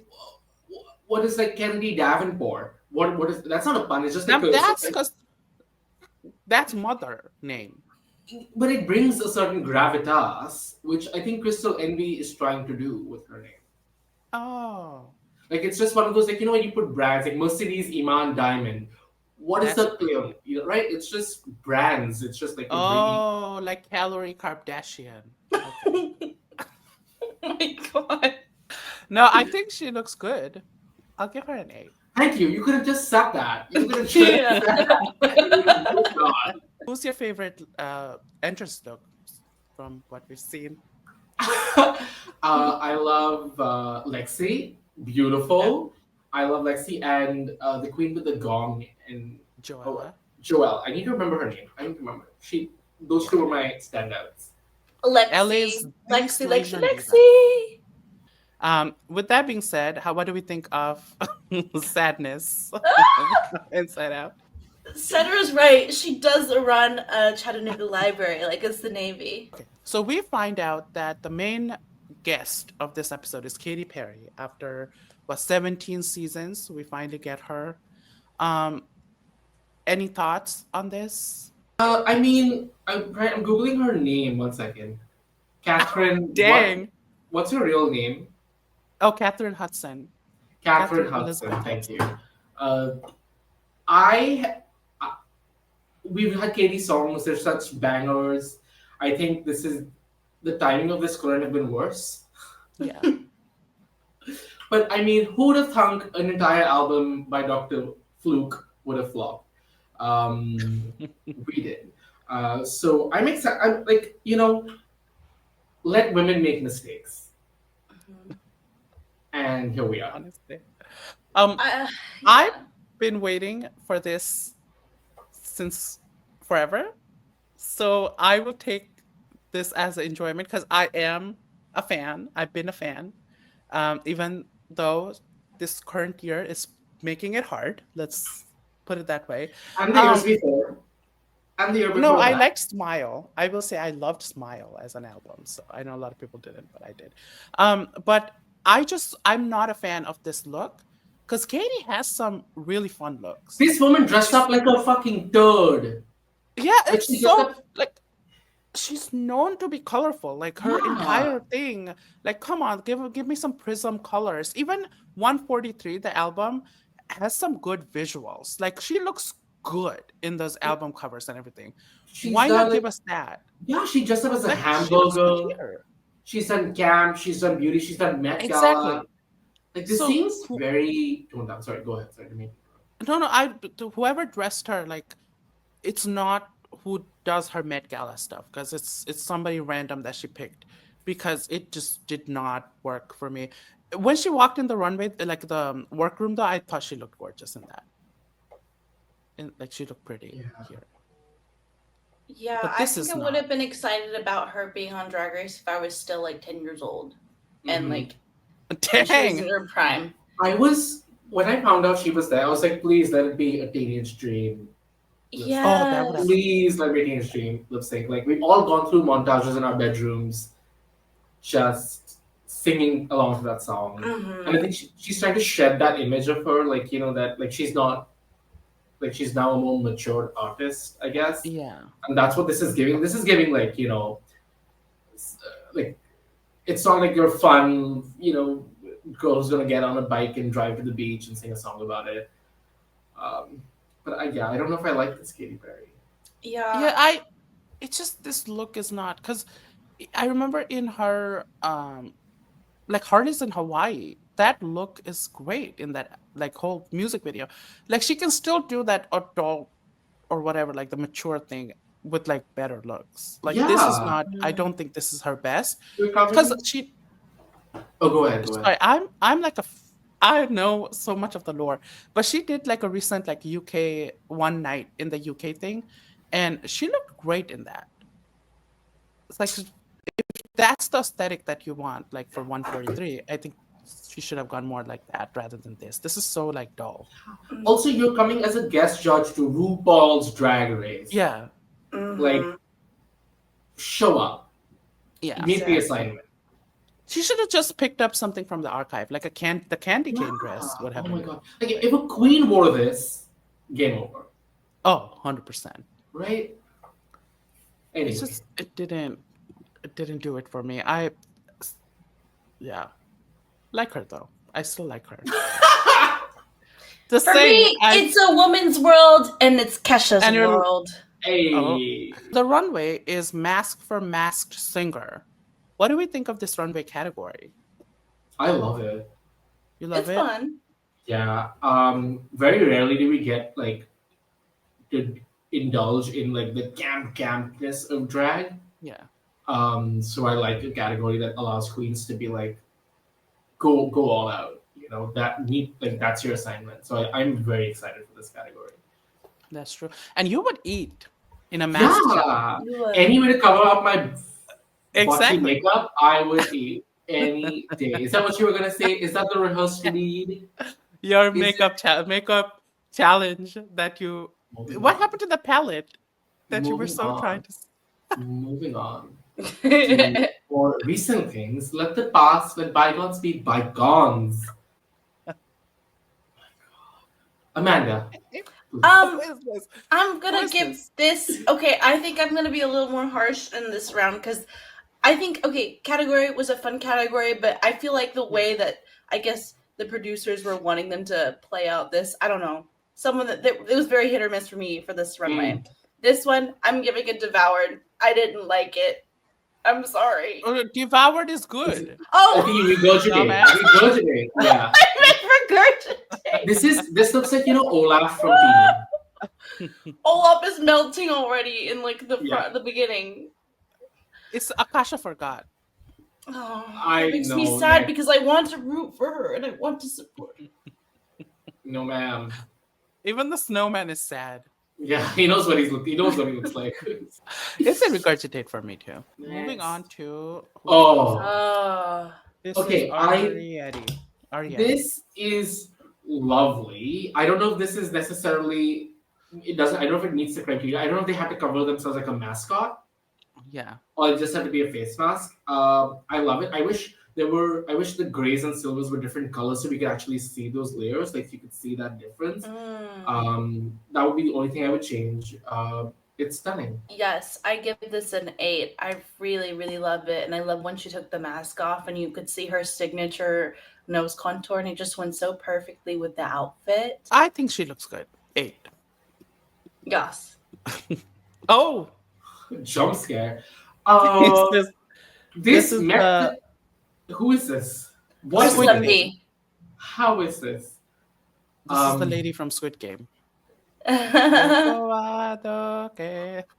what is like Kennedy Davenport? What is that's not a pun, it's just
Now
like
that's because that's mother name.
but it brings a certain gravitas, which I think Crystal Envy is trying to do with her name.
Oh.
Like it's just one of those like when you put brands like Mercedes Iman Diamond. What is
That's
the play on? Right? It's just brands. It's just like
Oh, like Calorie Kardashian. Okay.
Oh my god.
No, I think she looks good. I'll give her an 8.
Thank you. You could have just said that. You could have just
Yeah.
said that. Moved on.
Who's your favorite entrance look from what we've seen?
I love Lexi.
Yeah.
Beautiful. I love Lexi and the queen with the gong and oh,
Joella.
Joelle. I need to remember her name. I need to remember. Those two were my standouts.
LA's
Lexi,
beast
Lexi, Lexi,
leisure diva.
Lexi.
With that being said, what do we think of sadness inside out?
Senator's right. She does run a Chattanooga library, like it's the Navy.
Okay. So we find out that the main guest of this episode is Katy Perry. After 17 seasons, we finally get her. Um, any thoughts on this?
I mean, I'm googling her name. One second. Catherine.
Dang.
What's her real name?
Oh, Catherine Hudson.
Catherine
Catherine
Hudson.
Elizabeth
Thank you.
Hudson.
I we've had Katie songs. They're such bangers. I think this is the timing of this couldn't have been worse.
Yeah.
But I mean, who would have thunk an entire album by Dr. Fluke would have flopped? We did. So I'm excited. I'm like, let women make mistakes, and here we are.
Honestly.
Yeah.
I've been waiting for this since forever. So I will take this as an enjoyment because I am a fan. I've been a fan. Even though this current year is making it hard. Let's put it that way.
And the years before, and the year before
No, I
that.
liked Smile. I will say I loved Smile as an album. So I know a lot of people didn't, but I did. But I'm not a fan of this look because Katie has some really fun looks.
This woman dressed up like a fucking turd.
Yeah,
Like,
it's
she
so
dressed up-
like she's known to be colorful. Like her
Yeah.
entire thing. Like, come on, give me some prism colors. Even 143, the album, has some good visuals. Like she looks good in those album covers and everything.
She's
Why
done
not
like,
give us that?
yeah, she dressed up as a
Like, she looks good
hamburger.
here.
She's done camp. She's done beauty. She's done Met
Exactly.
Gala. Like this
So,
seems
who-
very toned down. Sorry, go ahead. Sorry, to me.
No, whoever dressed her, like, it's not who does her Met Gala stuff because it's somebody random that she picked because it just did not work for me. When she walked in the runway, like the workroom, though, I thought she looked gorgeous in that. And like she looked pretty
Yeah.
here.
Yeah,
But
I
this
think
is
I would
not.
have been excited about her being on Drag Race if I was still like 10 years old and
Mhm.
like she was in
Dang.
her prime.
When I found out she was there, I was like, please let it be a teenage dream.
Yeah.
that would have-
Please let it be a teenage dream lip sync. Like we've all gone through montages in our bedrooms, just singing along to that song.
Mhm.
And I think she's trying to shed that image of her, like that, like she's not, like she's now a more matured artist, I guess.
Yeah.
And that's what this is giving. This is giving like like it's not like your fun, girl who's gonna get on a bike and drive to the beach and sing a song about it. But I don't know if I like this Katy Perry.
Yeah.
It's just this look is not because I remember in her like Harley's in Hawaii, that look is great in that like whole music video. Like she can still do that adult or whatever, like the mature thing with like better looks. Like this is
Yeah.
not, I don't think this is her best.
You're
Because
confident?
she
Oh, go ahead.
sorry, I'm like I know so much of the lore, but she did like a recent like UK one night in the UK thing, and she looked great in that. It's like if that's the aesthetic that you want, like for 143, I think she should have gone more like that rather than this. This is so like dull.
Also, you're coming as a guest judge to RuPaul's Drag Race.
Yeah,
Mhm.
Like, show up.
yeah.
Meet the assignment.
She should have just picked up something from the archive, like the candy cane dress. What
Oh my
happened?
god! Like, if a queen wore this, game over,
Oh, 100%.
right? Anyway,
It's just it didn't do it for me. Yeah, like her though. I still like her. The
For
same.
me, it's a woman's world and it's Kesha's
And you're-
world.
hey,
The runway is mask for masked singer. What do we think of this runway category?
I love it.
You love
It's
it?
fun.
Yeah. Very rarely do we get like to indulge in like the campness of drag.
Yeah,
So I like a category that allows queens to be like go all out. You know that need like that's your assignment. So I'm very excited for this category.
that's true. And you would eat in a mask challenge.
Yeah,
You would.
any way to cover up my botchy
Exactly.
makeup, I would eat any day. Is that what you were gonna say? Is that the rehearsed lead?
Your
Is it
makeup challenge that you.
moving
What
on?
happened to the palette that you were
Moving
so
on.
trying to?
Moving on to more recent things. Let the past, let bygones be bygones. Amanda, please.
Who
um,
is this?
I'm
Who
gonna
is
give
this?
this. Okay, I think I'm gonna be a little more harsh in this round because I think category was a fun category, but I feel like the
Yeah.
way that I guess the producers were wanting them to play out this, I don't know. Someone that it was very hit or miss for me for this runway.
Mm.
This one, I'm giving it devoured. I didn't like it. I'm sorry.
Devoured is good.
I think
Oh,
you
No,
regurgitate.
man.
Regurgitate. Yeah.
I meant regurgitate.
This looks like Olaf from TV.
Olaf is melting already in like the
Yeah.
front, the beginning.
It's Akasha forgot.
Oh,
I
that makes me
know.
sad
Next.
because I want to root for her and I want to support her.
No, ma'am.
Even the snowman is sad.
Yeah, he knows what he knows what he looks like.
It's a regurgitate for me too. Moving
Next.
on to who's this?
Oh,
This is
okay.
Ariadne.
This is lovely. I don't know if this is necessarily. It doesn't. I don't know if it meets the criteria. I don't know if they have to cover themselves like a mascot
Yeah.
or it just had to be a face mask. I love it. I wish there were. I wish the grays and silvers were different colors so we could actually see those layers. Like you could see that difference. That would be the only thing I would change. It's stunning.
Yes, I give this an 8. I really, really love it. And I love when she took the mask off and you could see her signature nose contour and it just went so perfectly with the outfit.
I think she looks good. 8.
Yes.
Oh,
Jump scare.
it's this
This
is
met. Who is this? What is
Squid
this?
Game.
How is this?
This is the lady from Squid Game.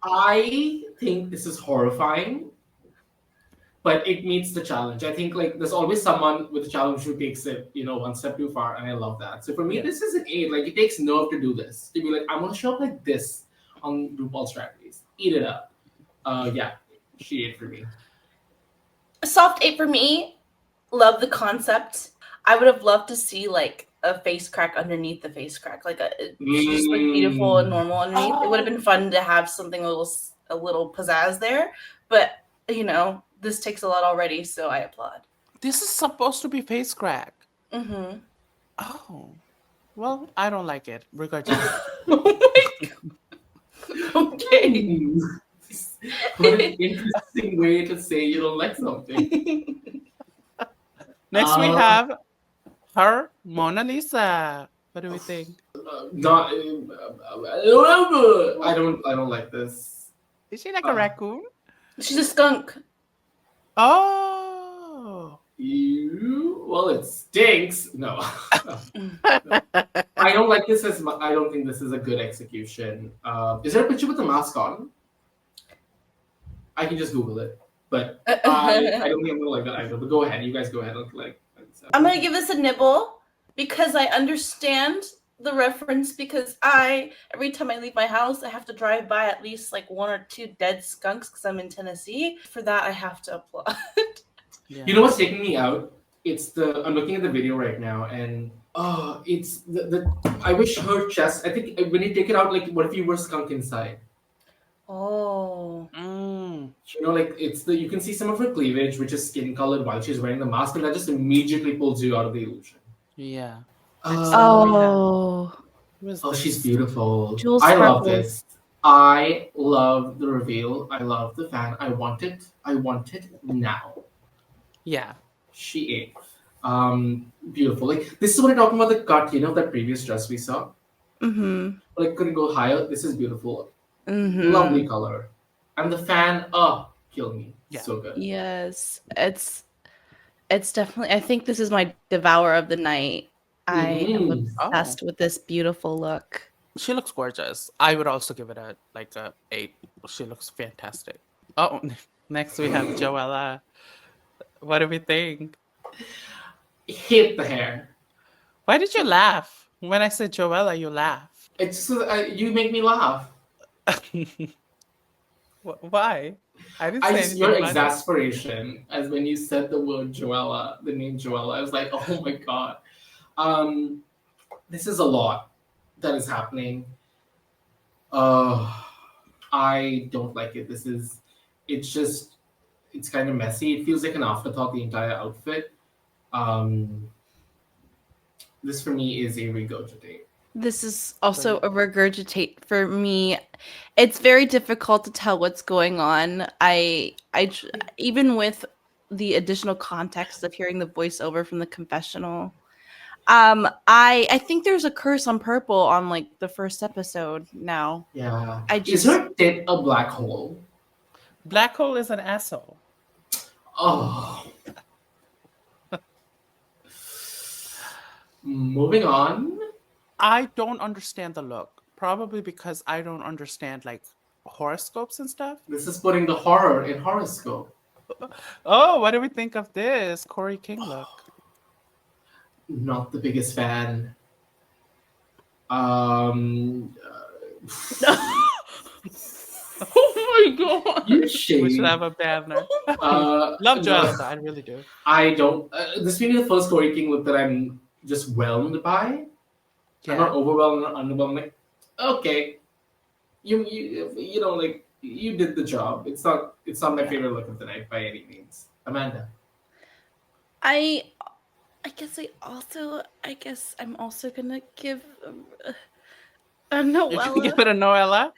I think this is horrifying, but it meets the challenge. I think like there's always someone with a challenge who takes it, one step too far, and I love that. So for me,
Yeah.
this is an 8. Like it takes nerve to do this. To be like, I'm gonna show up like this on RuPaul's Drag Race. Eat it up. Yeah, she 8 for me.
A soft 8 for me. Love the concept. I would have loved to see like a face crack underneath the face crack. Like she just looked beautiful and normal underneath. It would have been fun to have something a little pizzazz there. But this takes a lot already, so I applaud.
This is supposed to be face crack.
Mm-hmm.
Oh, well, I don't like it. Regardless.
Oh my God. Okay.
What an interesting way to say you don't like something.
Next, we have her Mona Lisa. What do we think?
Not. I don't like this.
Is she like a raccoon?
She's a skunk.
Oh.
Well, it stinks. No. I don't like this as much. I don't think this is a good execution. Is there a picture with the mask on? I can just Google it. But I don't think I'm gonna like that either. But go ahead. You guys go ahead.
I'm gonna give this a nibble because I understand the reference because every time I leave my house, I have to drive by at least like 1 or 2 dead skunks because I'm in Tennessee. For that, I have to applaud.
Yeah.
You know what's taking me out? I'm looking at the video right now and it's the I wish her chest, I think when you take it out, like what if you were skunk inside?
Oh.
Like you can see some of her cleavage, which is skin colored while she's wearing the mask, and that just immediately pulls you out of the illusion.
Yeah.
Oh,
She's beautiful.
Jules
I love
Sparkles.
this. I love the reveal. I love the fan. I want it now.
Yeah.
She ate. Beautiful. Like this is what I'm talking about, the cut, that previous dress we saw.
Mm-hmm.
Like couldn't go higher. This is beautiful.
Mm-hmm.
Lovely color. And the fan, kill me.
Yeah.
So good.
Yes, it's definitely. I think this is my devour of the night.
I am
Mhm.
obsessed with this beautiful look.
She looks gorgeous. I would also give it a 8. She looks fantastic. Oh, next we have Joella. What do we think?
Hate the hair.
Why did you laugh? When I said Joella, you laughed.
It's just, you make me laugh.
Why? I didn't say
Your
anything funny.
exasperation as when you said the word Joella, the name Joella, I was like, oh my god. This is a lot that is happening. I don't like it. It's kind of messy. It feels like an afterthought, the entire outfit. Um, this for me is a regurgitate.
This is also a regurgitate for me. It's very difficult to tell what's going on. Even with the additional context of hearing the voiceover from the confessional, I think there's a curse on purple on like the first episode now.
Yeah.
Is
her tit a black hole?
Black hole is an asshole.
Oh. Moving on.
I don't understand the look. Probably because I don't understand like horoscopes and stuff.
This is putting the horror in horoscope.
Oh, what do we think of this Corey King look?
Not the biggest fan.
Oh my god!
You
We
shade.
should have a banner. Love Joella, I really do.
I don't. This being the first Corey King look that I'm just whelmed by.
Yeah.
I'm not overwhelmed or underwhelmed. Like, okay, you know, like you did the job. It's not my favorite look of the night by any means. Amanda.
I guess I'm also gonna give a
You can
Noella.
give it a Noella.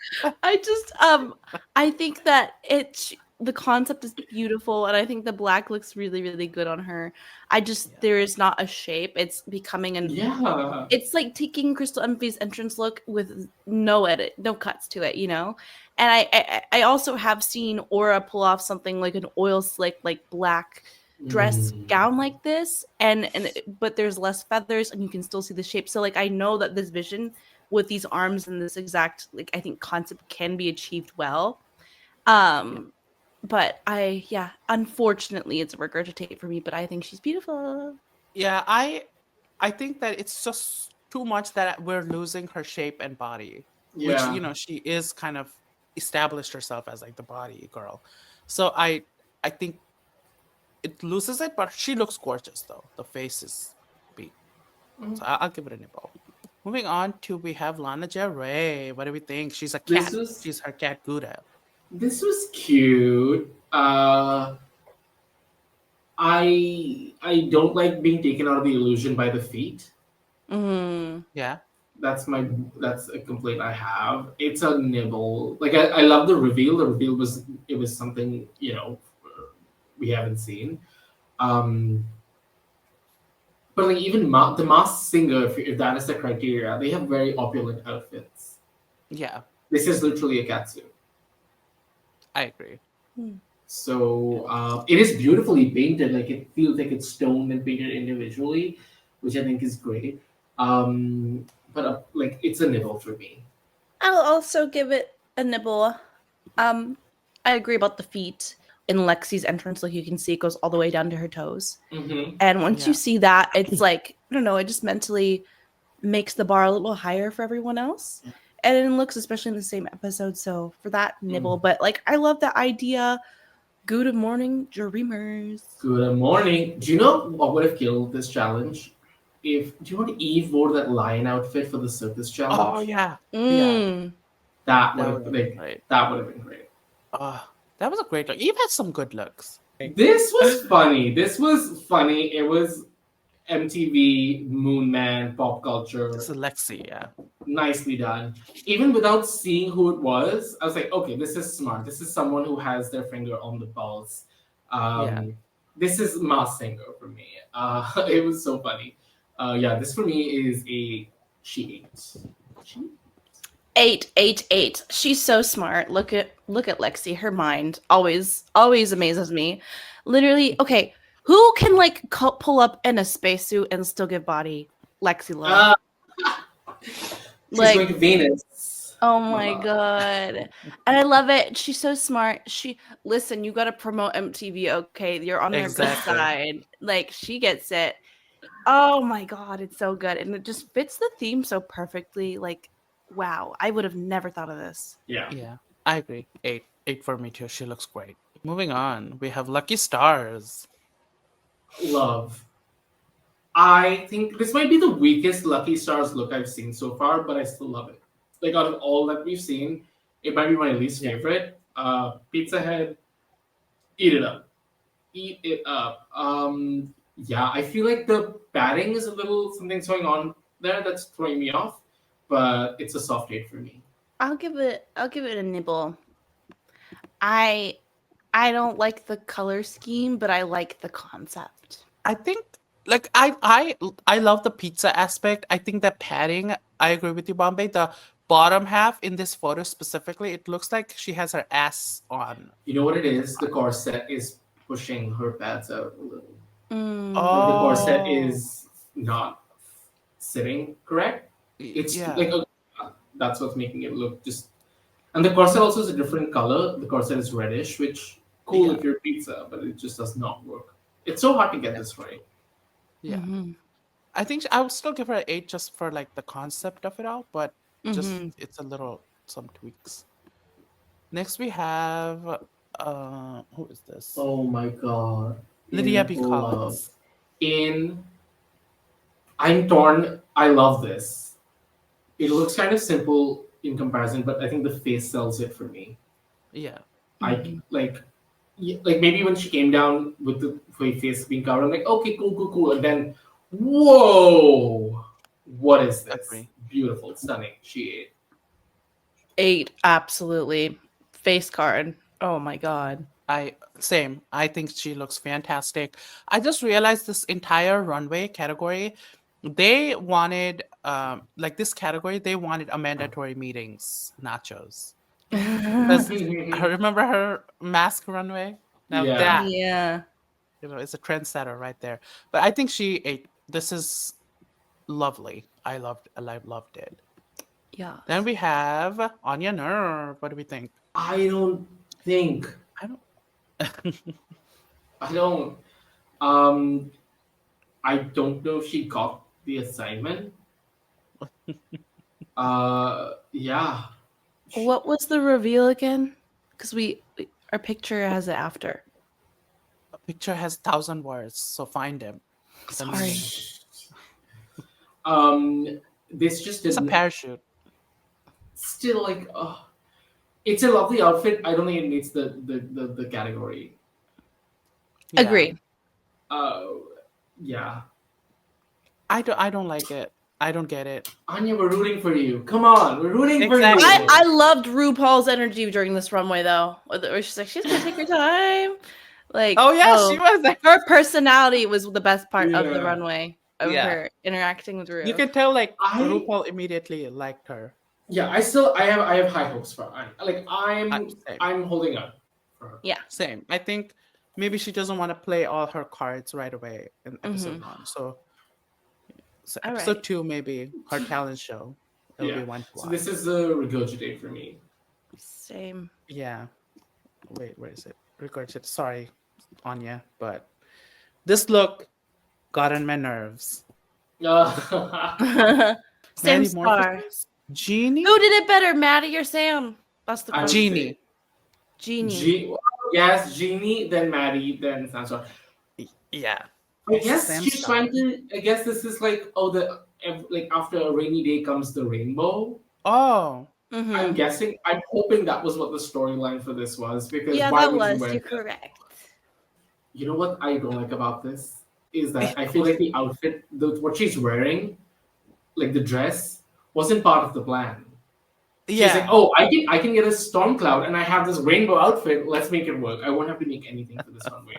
I think that the concept is beautiful, and I think the black looks really, really good on her. There is not a shape. It's becoming
Yeah.
it's like taking Crystal Envy's entrance look with no edit, no cuts to it, you know? And I also have seen Aura pull off something like an oil slick, like black dress gown like this, but there's less feathers and you can still see the shape. So like I know that this vision with these arms and this exact like I think concept can be achieved well. But unfortunately it's a regurgitate for me, but I think she's beautiful.
Yeah, I think that it's just too much that we're losing her shape and body.
Yeah.
Which, you know, she is kind of established herself as like the body girl. So I think it loses it, but she looks gorgeous though. The face is big. So I'll give it a nibble. Moving on to we have Lana Del Rey. What do we think? She's a cat. She's her cat Gouda.
This was cute. I don't like being taken out of the illusion by the feet.
Yeah.
That's a complaint I have. It's a nibble. Like I love the reveal. The reveal was something, you know, we haven't seen. But like even the Masked Singer, if that is the criteria, they have very opulent outfits.
Yeah.
This is literally a catsuit.
I agree.
So it is beautifully painted. Like it feels like it's stoned and painted individually, which I think is great. But like it's a nibble for me.
I'll also give it a nibble. I agree about the feet. In Lexi's entrance, like you can see it goes all the way down to her toes. And once you see that, it's like, I don't know, it just mentally makes the bar a little higher for everyone else. And it looks, especially in the same episode. So for that nibble, but like I love the idea. Good morning, dreamers.
Good morning. Do you know what would have killed this challenge? Do you know Eve wore that lion outfit for the circus challenge?
Oh yeah.
That would have been great.
That was a great look. Eve had some good looks.
This was funny. It was MTV, Moon Man, pop culture.
This is Lexi, yeah.
Nicely done. Even without seeing who it was, I was like, okay, this is smart. This is someone who has their finger on the pulse. This is Masked Singer for me. It was so funny. This for me is a she
8. She's so smart. Look at Lexi. Her mind always amazes me. Literally, okay, who can like pull up in a spacesuit and still give body? Lexi love.
She's going to Venus.
Oh my god. And I love it. She's so smart. Listen, you gotta promote MTV, okay? You're on their good
Exactly.
side. Like, she gets it. Oh my god, it's so good. And it just fits the theme so perfectly. Like, wow. I would have never thought of this.
Yeah.
Yeah, I agree. 8 for me too. She looks great. Moving on, we have Lucky Stars.
Love. I think this might be the weakest Lucky Stars look I've seen so far, but I still love it. Like out of all that we've seen, it might be my least favorite. Pizza Head, eat it up. Eat it up. Yeah, I feel like the padding is a little something's going on there that's throwing me off, but it's a soft 8 for me.
I'll give it a nibble. I don't like the color scheme, but I like the concept.
I think like I love the pizza aspect. I think that padding, I agree with you, Bombay. The bottom half in this photo specifically, it looks like she has her ass on.
You know what it is? The corset is pushing her pads out a little.
Mm.
Like the corset
Oh.
is not sitting correct. It's like that's what's making it look just. And the corset also is a different color. The corset is reddish, which cool if you're pizza, but it just does not work. It's so hard to get this right.
Yeah.
Mhm.
I think I would still give her an 8 just for like the concept of it all, but just
Mhm.
it's a little some tweaks. Next we have who is this?
Oh my god.
Lydia
In
B.
love.
Collins.
I'm torn. I love this. It looks kind of simple in comparison, but I think the face sells it for me.
Yeah.
I like maybe when she came down with the face being covered, I'm like, okay, cool. And then, whoa, what is this?
Agree.
Beautiful, stunning. She ate.
8, absolutely. Face card. Oh my god.
I think she looks fantastic. I just realized this entire runway category, they wanted like this category, they wanted a mandatory meetings nachos. Because I remember her mask runway. Now
Yeah.
that
Yeah.
it's a trendsetter right there. But I think she ate. This is lovely. I loved it.
Yeah.
Then we have Anya Nur. What do we think?
I don't think.
I don't.
I don't. Um, I don't know if she got the assignment. Yeah.
What was the reveal again? Because our picture has it after.
A picture has 1,000 words, so find him.
Sorry.
This just
It's a
didn't.
parachute.
Still, like, it's a lovely outfit. I don't think it meets the category.
Yeah.
Agree.
Yeah.
I don't like it. I don't get it.
Anya, we're rooting for you. Come on, we're rooting
Exactly.
for you.
I loved RuPaul's energy during this runway though. Where she's like, she's gonna take her time. Like,
Oh yeah, she was there.
her personality was the best part of the
Yeah.
runway. Of
Yeah.
her interacting with Ru.
You can tell like
I-
RuPaul immediately liked her.
Yeah, I have high hopes for Anya. Like
Same.
I'm holding up for her.
Yeah.
Same. I think maybe she doesn't want to play all her cards right away in episode
Mhm.
1. So
All
episode
right.
2 maybe her talent show. It'll be one to
So
watch.
this is a regurgitate for me.
Same.
Yeah. Wait, where is it? Regurgitate. Sorry, Anya, but this look got on my nerves.
Same
Maddie
star.
Morpheus? Genie?
Who did it better, Maddie or Sam? That's the
I would
question.
Genie.
Genie.
Yes, Genie, then Maddie, then Sansa.
Yeah.
I guess
Sam
she's
Star.
trying to. I guess this is like like after a rainy day comes the rainbow.
Oh.
Mhm.
I'm guessing. I'm hoping that was what the storyline for this was because
Yeah,
why
that
would you
was.
wear
You're
that?
correct.
You know what I don't like about this is that I feel like the outfit, what she's wearing, like the dress, wasn't part of the plan. She's
Yeah.
like, oh, I can get a storm cloud and I have this rainbow outfit. Let's make it work. I won't have to make anything for this runway.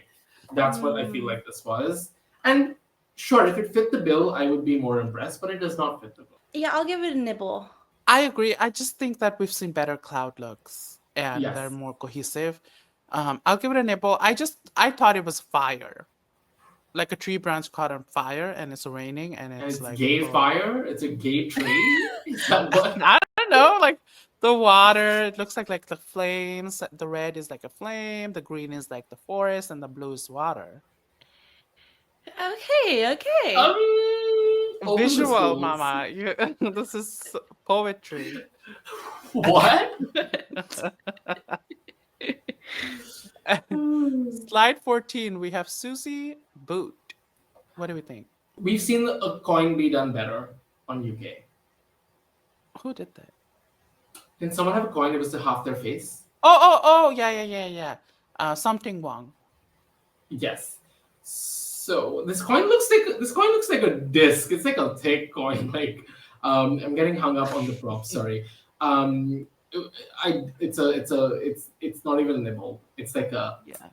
That's what I feel like this was. And sure, if it fit the bill, I would be more impressed. But it does not fit the bill.
Yeah, I'll give it a nibble.
I agree. I just think that we've seen better cloud looks and
Yes.
they're more cohesive. I'll give it a nibble. I thought it was fire. like a tree branch caught on fire and it's raining and
And
it's
it's
like
gay fire. It's a gay tree. Is that what?
I don't know, like the water. It looks like the flames. The red is like a flame. The green is like the forest, and the blue is water.
Okay.
Open the
Visual,
schools.
mama. This is poetry.
What?
Slide 14. We have Susie Boot. What do we think?
We've seen a coin be done better on UK.
Who did that?
Didn't someone have a coin that was to half their face?
Oh, yeah. Something Wong.
Yes. So this coin looks like a disc. It's like a thick coin. Like I'm getting hung up on the prop. Sorry. It's not even a nibble. It's like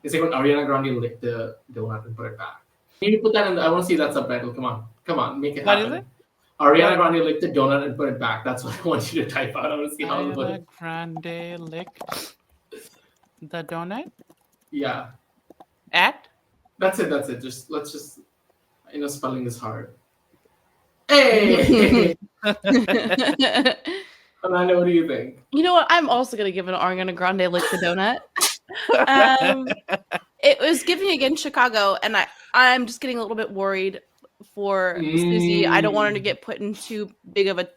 it's like when Ariana Grande licked the donut and put it back. You need to put that in. I want to see that subtitle. Come on, make it happen.
What is it?
Ariana Grande licked the donut and put it back. That's what I want you to type out. I want to see how to put
Ariana
it.
Grande lick the donut
Yeah,
at.
that's it. Let's just. Spelling is hard. Hey, Amanda, what do you think?
You know what? I'm also gonna give an Ariana Grande lick the donut. It was giving against Chicago, and I'm just getting a little bit worried for Susie. I don't want her to get put in too big of a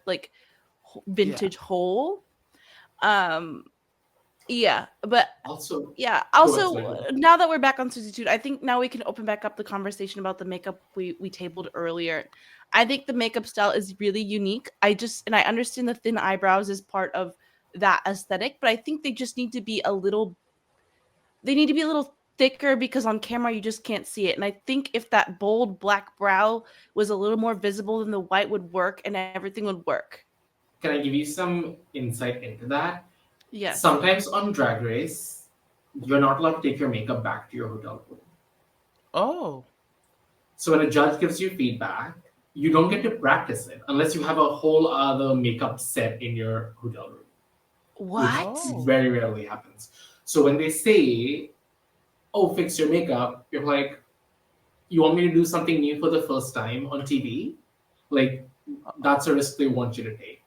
vintage hole. Yeah, but
Also,
now that we're back on Susie Tude, I think now we can open back up the conversation about the makeup we tabled earlier. I think the makeup style is really unique. I understand the thin eyebrows is part of that aesthetic, but I think they just need to be a little thicker because on camera you just can't see it. And I think if that bold black brow was a little more visible, then the white would work and everything would work.
can I give you some insight into that?
Yes.
Sometimes on Drag Race, you're not allowed to take your makeup back to your hotel room.
Oh.
So when a judge gives you feedback, you don't get to practice it unless you have a whole other makeup set in your hotel room.
What?
Which very rarely happens. So when they say, oh, fix your makeup, you're like, you want me to do something new for the first time on TV? Like, that's a risk they want you to take.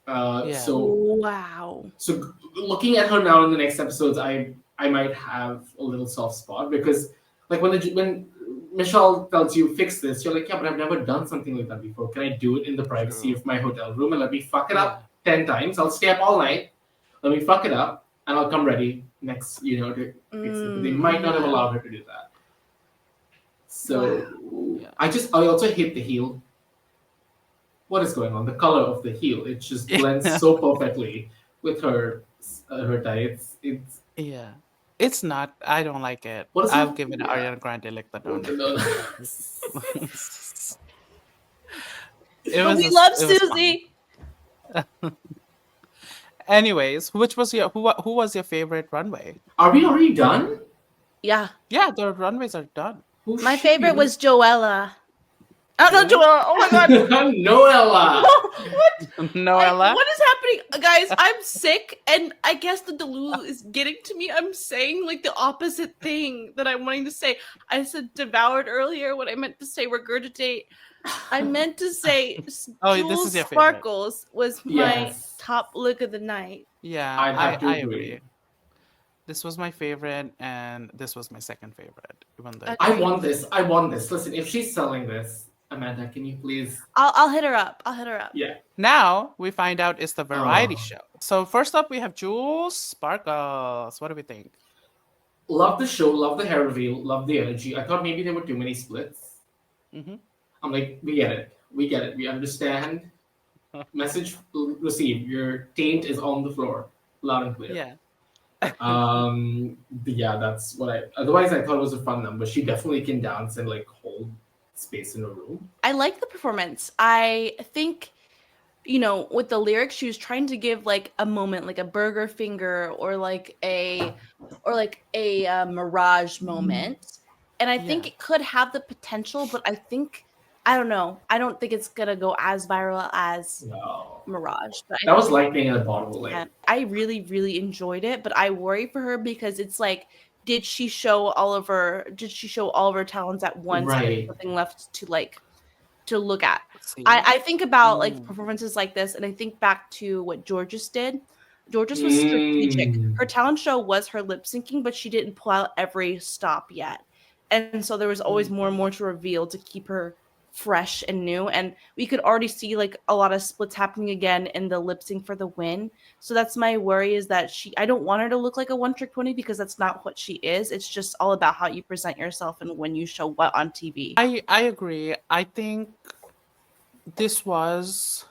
So
wow.
So looking at her now in the next episodes, I might have a little soft spot because like when Michelle tells you fix this, you're like, yeah, but I've never done something like that before. Can I do it in the privacy of my hotel room and let me fuck it up 10 times? I'll stay up all night. Let me fuck it up and I'll come ready next, to fix it. But they might not have allowed her to do that. So I also hate the heel. What is going on? The color of the heel, it just blends so perfectly with her tights.
It's not. I don't like it. I'll give it Ariana Grande lick the donut.
We love Susie.
Anyways, who was your favorite runway?
Are we already done?
Yeah.
Yeah, the runways are done.
My favorite was Joella. Oh, no, Joella. Oh, my God.
Noella.
What?
Noella?
What is happening? Guys, I'm sick, and I guess the Delu is getting to me. I'm saying, the opposite thing that I'm wanting to say. I said devoured earlier when I meant to say regurgitate. I meant to say
this
Jules
is your favorite.
Sparkles was my top look of the night.
Yeah, I agree. This was my favorite, and this was my second favorite.
I want this. Listen, if she's selling this, Amanda, can you please?
I'll hit her up.
Yeah.
Now we find out it's the variety show. So first up, we have Jules Sparkles. What do we think?
Love the show. Love the hair reveal. Love the energy. I thought maybe there were too many splits.
Mm-hmm.
I'm like, we get it. We understand. Message received. Your taint is on the floor, loud and clear.
Yeah.
That's what otherwise I thought it was a fun number. She definitely can dance and hold space in a room.
I like the performance. I think, with the lyrics, she was trying to give a moment, like a burger finger or a mirage moment. And I think it could have the potential, but I don't know. I don't think it's gonna go as viral as Mirage. But
that was lightning in a bottle.
I really, really enjoyed it, but I worry for her because it's did she show all of her talents at once and there's
Right.
nothing left to look at?
Let's see.
I think about like
Mm.
performances like this, and I think back to what Georges did. Georges was strategic.
Mm.
Her talent show was her lip syncing, but she didn't pull out every stop yet. And so there was always more and more to reveal to keep her fresh and new. And we could already see like a lot of splits happening again in the lip sync for the win. So that's my worry, is that I don't want her to look like a one trick pony, because that's not what she is. It's just all about how you present yourself and when you show what on TV.
I agree. I think this was,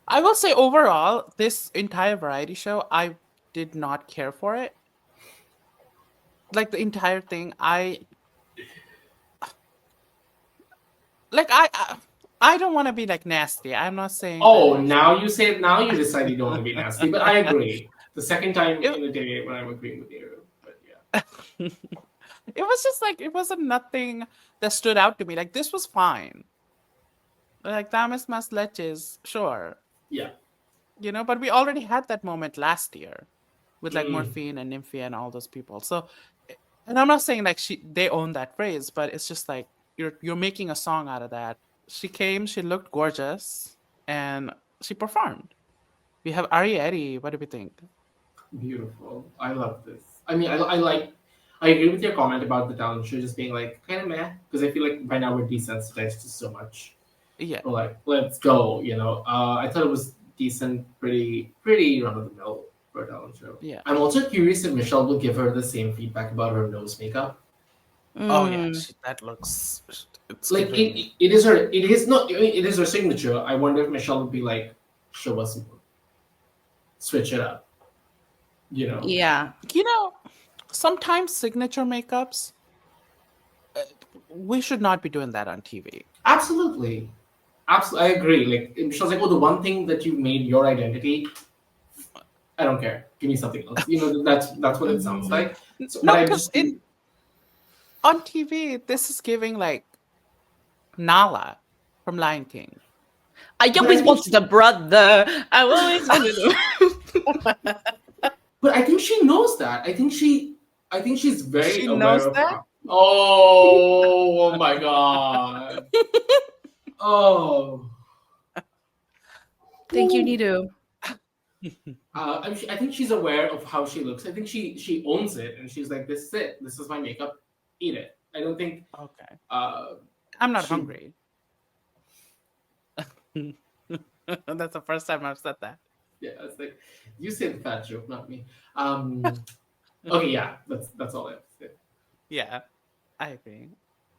I will say overall, this entire variety show, I did not care for it. Like the entire thing, I don't want to be like nasty. I'm not saying.
Oh,
that
now you decide you don't want to be nasty, but I agree. The second time
It-
in the day when I'm agreeing with you, but yeah.
it was just like, it wasn't nothing that stood out to me. Like this was fine. Like damas mas leches, sure,
Yeah.
but we already had that moment last year with like
Mm.
Morphine and Nymphia and all those people. So, and I'm not saying like they own that phrase, but it's just like you're making a song out of that. She came, she looked gorgeous, and she performed. We have Arieti. What do we think?
Beautiful. I love this. I mean, I agree with your comment about the talent show just being like kind of meh, because I feel like by now we're desensitized to so much.
Yeah.
We're like, let's go, I thought it was decent, pretty run of the mill for a talent show.
Yeah.
I'm also curious if Michelle will give her the same feedback about her nose makeup.
Oh yeah,
Mm.
that looks. It's
Like
giving-
it is her signature. I wonder if Michelle would be like, show us more, switch it up.
Yeah.
Sometimes signature makeups. We should not be doing that on TV.
Absolutely. I agree. Like Michelle's like, oh, the one thing that you made your identity, I don't care. Give me something else. That's what it sounds like. So,
No,
but I
because
just
on TV, this is giving like Nala from Lion King.
I
But I
always
think
wanted a brother. I always wanted a
but I think she knows that. I think she's very
She
aware
knows
of
that?
Oh my god. Oh.
Thank you, Nidu.
I think she's aware of how she looks. I think she owns it, and she's like, "This is it. This is my makeup. Eat it." I don't think.
Okay.
Uh,
I'm not
She-
hungry. That's the first time I've said that.
yeah, it's like you said the fat joke, not me. Okay, yeah, that's all I have to say.
Yeah, I agree.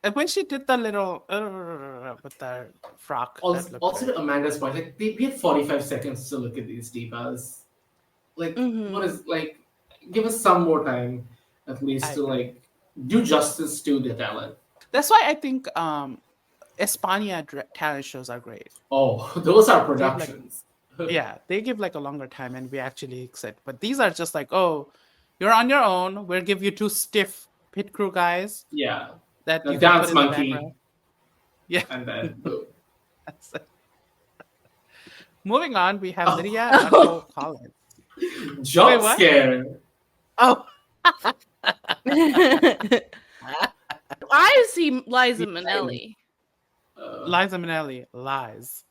And when she did the little with the frock, that
Also,
looked
also
good.
to Amanda's point, like we had 45 seconds to look at these divas. Like,
Mhm.
what is like? Give us some more time, at least,
I
to
agree.
like do justice to the talent.
That's why I think España talent shows are great.
Oh, those are
They have, like-
productions.
Yeah, they give like a longer time, and we actually accept. But these are just like, oh, you're on your own. We'll give you two stiff pit crew guys
Yeah,
that
the
you can
dance
put in the
monkey,
background. Yeah.
and then boom.
That's it. Moving on, we have
Oh.
Lydia and Nicole Collins.
Jump
what?
scare.
Oh,
I see Liza Minnelli.
Liza Minnelli lies.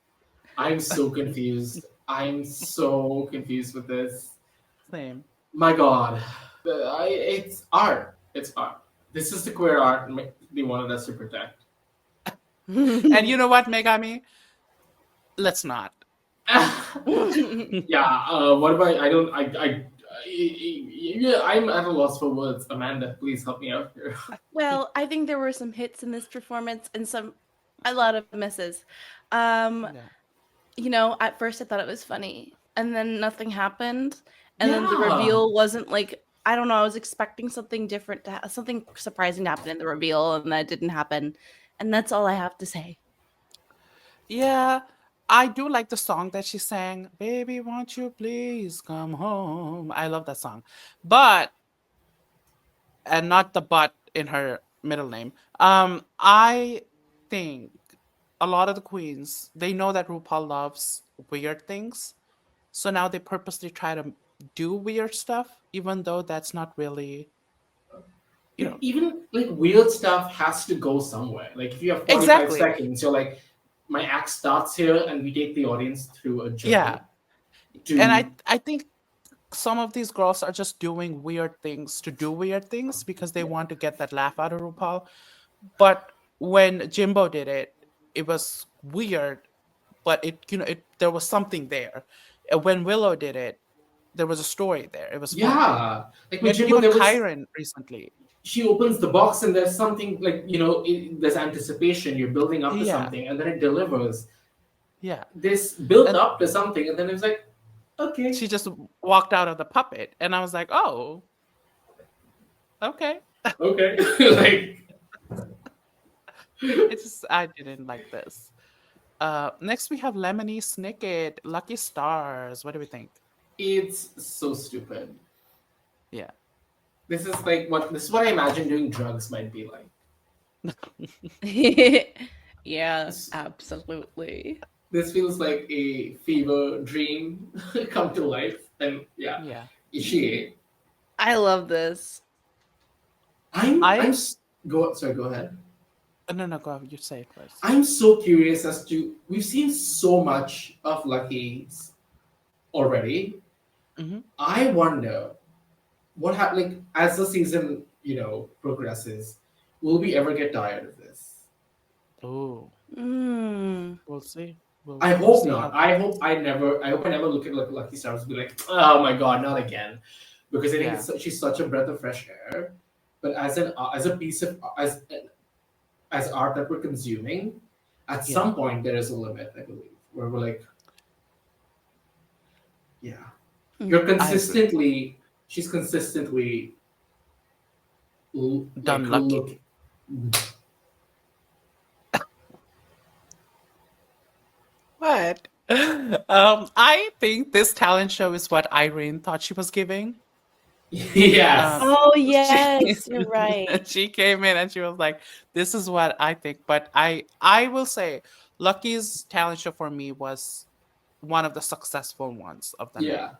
I'm so confused. I'm so confused with this.
Same.
My God, it's art. It's art. This is the queer art they wanted us to protect.
And you know what, Megami? Let's not.
Yeah. What about I don't yeah, I'm at a loss for words. Amanda, please help me out here.
Well, I think there were some hits in this performance and a lot of misses.
Yeah.
At first I thought it was funny, and then nothing happened, and then the
Yeah.
reveal wasn't like, I don't know, I was expecting something different something surprising to happen in the reveal, and that didn't happen. And that's all I have to say.
Yeah, I do like the song that she sang. Baby, won't you please come home? I love that song. But, and not the but in her middle name. I think a lot of the queens, they know that RuPaul loves weird things. So now they purposely try to do weird stuff, even though that's not really,
even like weird stuff has to go somewhere. Like if you have 45
Exactly.
seconds, you're like, my act starts here, and we take the audience through a journey.
Yeah.
To
And I think some of these girls are just doing weird things to do weird things because they want to get that laugh out of RuPaul. But when Jimbo did it, it was weird, but there was something there. And when Willow did it, there was a story there. It was fun.
yeah, like with
And
Jimbo,
even
there was.
Kyron recently.
She opens the box and there's something like there's anticipation. You're building up to
Yeah.
something, and then it delivers.
Yeah.
This built
And-
up to something, and then it was like, okay.
She just walked out of the puppet, and I was like, oh, okay.
Okay. Like,
I didn't like this. Next we have Lemony Snicket, Lucky Stars. What do we think?
it's so stupid.
Yeah.
This is what I imagine doing drugs might be like.
Yeah, absolutely.
This feels like a fever dream come to life, and yeah,
Yeah.
she.
I love this.
Go ahead.
No, go ahead. You say it first.
I'm so curious as to we've seen so much of Lucky's already.
Mhm.
I wonder what like as the season progresses, will we ever get tired of this?
Oh,
Mm.
we'll see.
I
We'll
hope
see
not.
how-
I hope I never look at Lucky Stars and be like, oh my god, not again, because I think
Yeah.
she's such a breath of fresh air. But as a piece of as art that we're consuming, at
Yeah.
some point there is a limit, I believe, where we're like, yeah, you're consistently, she's consistently
Done lucky. What? I think this talent show is what Irene thought she was giving.
Yes.
Oh yes, you're right.
She came in and she was like, "This is what I think." But I will say, Lucky's talent show for me was one of the successful ones of the night.
Yeah.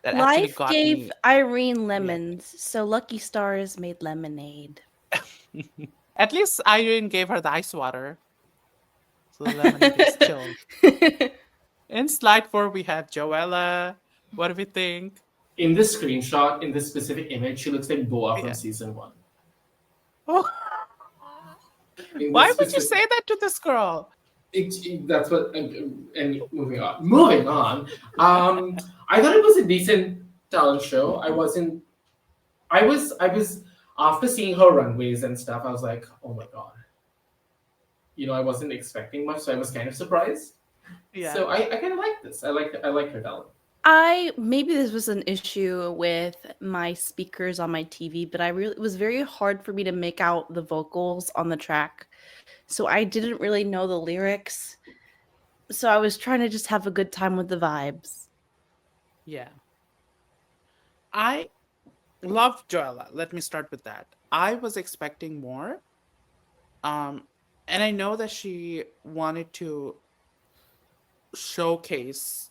That actually
Life
got
gave
me.
Irene lemons, so Lucky Stars made lemonade.
At least Irene gave her the ice water, so the lemonade is chilled. In slide 4, we have Joella. What do we think?
In this screenshot, in this specific image, she looks like Boa from
Yeah.
season 1.
Oh.
In
Why
this
would you
specific-
say that to this girl?
That's what. And moving on. Moving on. I thought it was a decent talent show. I wasn't. I was after seeing her runways and stuff. I was like, oh my god. I wasn't expecting much, so I was kind of surprised.
Yeah.
So I kind of like this. I like her talent.
Maybe this was an issue with my speakers on my TV, but it was very hard for me to make out the vocals on the track. So I didn't really know the lyrics. So I was trying to just have a good time with the vibes.
Yeah. I love Joella. Let me start with that. I was expecting more. And I know that she wanted to showcase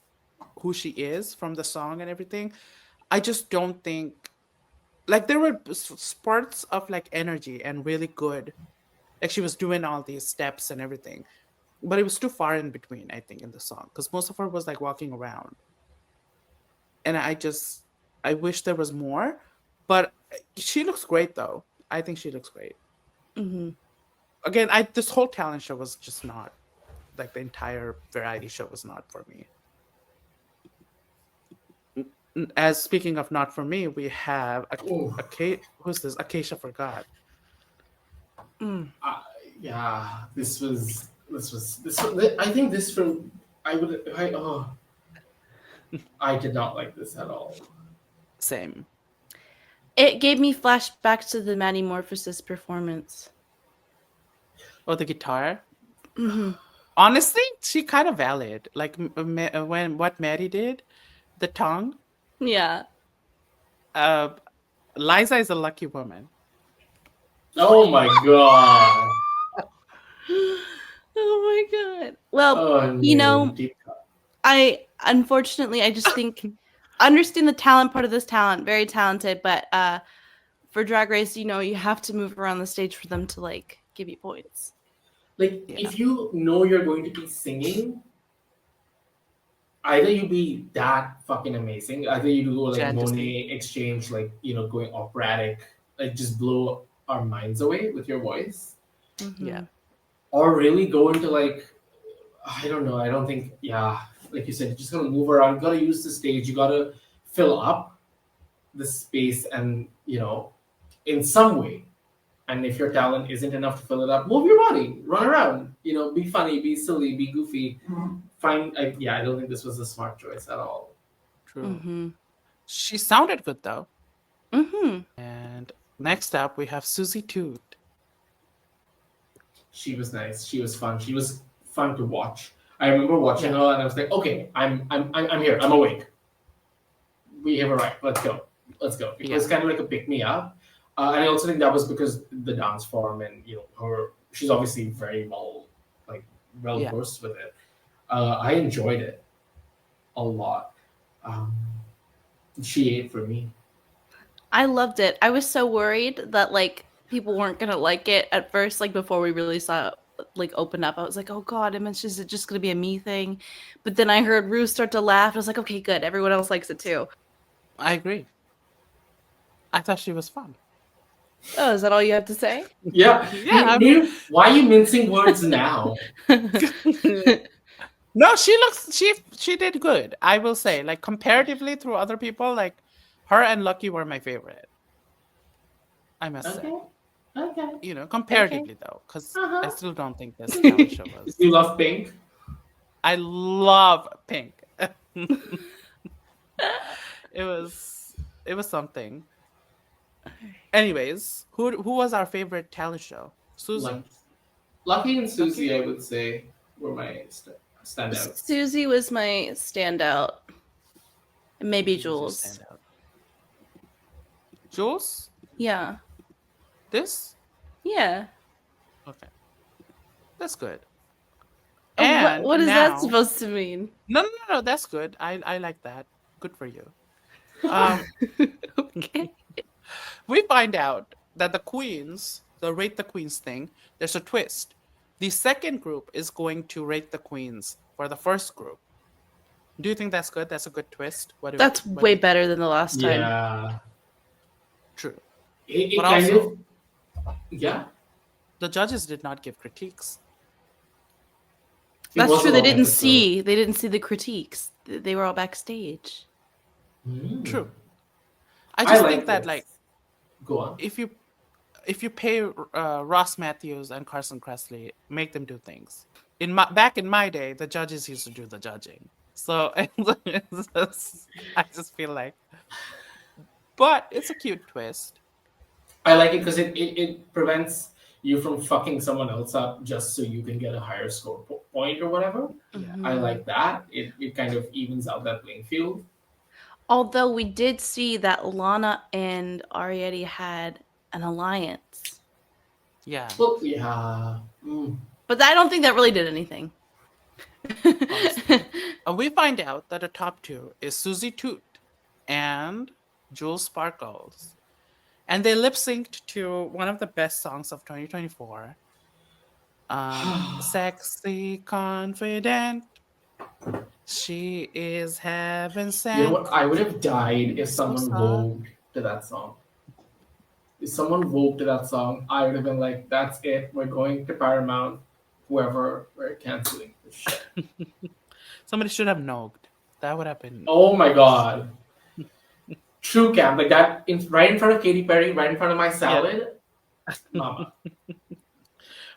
who she is from the song and everything. I just don't think like there were spurts of like energy and really good. Like she was doing all these steps and everything. But it was too far in between, I think, in the song. Because most of her was like walking around. And I wish there was more. But she looks great though. I think she looks great.
Mm-hmm.
Again, this whole talent show was just not like the entire variety show was not for me. As speaking of not for me, we have who's this? Acacia Forgot.
Yeah, this was. I think this from. I did not like this at all.
Same.
It gave me flashbacks to the Metamorphosis performance.
Oh, the guitar.
Mm-hmm.
Honestly, she kind of valid. Like when what Mary did, the tongue.
Yeah.
Liza is a lucky woman.
Oh my god.
Oh my god. Well,
deep cut.
I just think understand the talent part of this talent, very talented, but for Drag Race, you have to move around the stage for them to like give you points.
Like,
Yeah.
if you know you're going to be singing, either you be that fucking amazing, either you do like
Fantasy.
Monet exchange, like, going operatic, like just blow our minds away with your voice,
Yeah.
or really go into like, I don't know, I don't think, yeah, like you said, you're just gonna move around, you gotta use the stage, you gotta fill up the space and, in some way. And if your talent isn't enough to fill it up, move your body, run around, be funny, be silly, be goofy. I don't think this was a smart choice at all.
True.
Mm-hmm.
She sounded good though.
Mm-hmm.
And next up, we have Susie Toot.
She was nice. She was fun. She was fun to watch. I remember watching her, and I was like, okay, I'm here. I'm awake. We have a right. Let's go. It was kind of like a pick me up, and I also think that was because the dance form and her. She's obviously very well versed with it. I enjoyed it a lot. She ate for me.
I loved it. I was so worried that like people weren't gonna like it at first, like before we really saw it like open up. I was like, oh god, is it just gonna be a me thing? But then I heard Rue start to laugh. I was like, okay, good. Everyone else likes it too.
I agree. I thought she was fun.
Oh, is that all you have to say?
Yeah.
Yeah,
Why are you mincing words now?
No, she did good. I will say, like comparatively through other people, like her and Lucky were my favorite. I must say,
Okay.
comparatively though, because
Uh-huh.
I still don't think this talent show was.
You love Pink?
I love Pink. It was something. Anyways, who was our favorite talent show? Susie.
Lucky and Susie, I would say, were my standouts.
Susie was my standout. And maybe Jules.
Standout. Jules?
Yeah.
This?
Yeah.
Okay. That's good.
What,
And
what is
now-
that supposed to mean?
No, that's good. I like that. Good for you.
Okay.
We find out that the queens, the rate the queens thing, there's a twist. The second group is going to rate the queens for the first group. Do you think that's good? That's a good twist.
That's way better than the last time.
Yeah.
True.
It
But
kind
also-
of. Yeah.
The judges did not give critiques.
It
That's
was
true.
a
They
long
didn't
episode.
see. They didn't see the critiques. They were all backstage.
Mm.
True. I just
like
think that
this.
like
Go on.
if you pay Ross Matthews and Carson Kressley, make them do things. Back in my day, the judges used to do the judging. So I just feel like, but it's a cute twist.
I like it because it prevents you from fucking someone else up just so you can get a higher score point or whatever.
Yeah.
I like that. It kind of evens out that playing field.
Although we did see that Lana and Arietti had an alliance.
Yeah.
Well, yeah. Mm.
But I don't think that really did anything.
We find out that the top two is Susie Toot and Jules Sparkles. And they lip synced to one of the best songs of 2024. Sexy Confident. She is heaven sent.
You know what? I would have died if someone
soft.
vogued to that song. If someone vogued to that song, I would have been like, that's it. We're going to Paramount. Whoever, we're canceling this shit.
Somebody should have nogged. That would have been.
Oh my god. True camp. Like that, right in front of Katy Perry, right in front of my salad. Mama.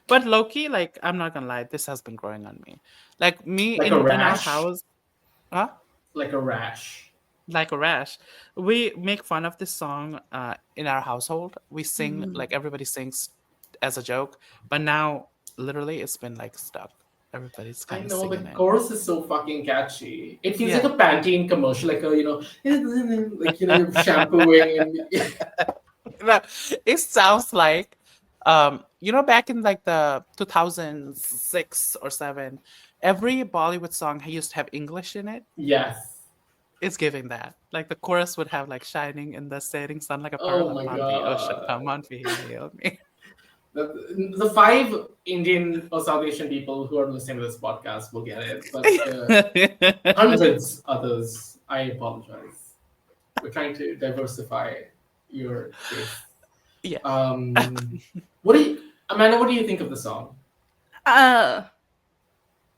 But Loki, like, I'm not gonna lie, this has been growing on me. Like me
Like
in
a
our
rash?
house, huh?
Like a rash.
Like a rash. We make fun of this song in our household. We sing
Mhm.
like everybody sings as a joke, but now literally it's been like stuck. Everybody's
I
kind of
know, the
singing it.
chorus is so fucking catchy. It feels
Yeah.
like a Pantene commercial, like a, like, you're shampooing and
No, it sounds like back in like the 2006 or 7, every Bollywood song used to have English in it.
yes.
It's giving that. Like the chorus would have like shining in the setting sun like a pearl
Oh my
upon the ocean.
god.
Come on, feel me.
The 5 Indian or South Asian people who are listening to this podcast will get it, but the hundreds others, I apologize. We're trying to diversify your taste.
Yeah.
Amanda, what do you think of the song?
Uh,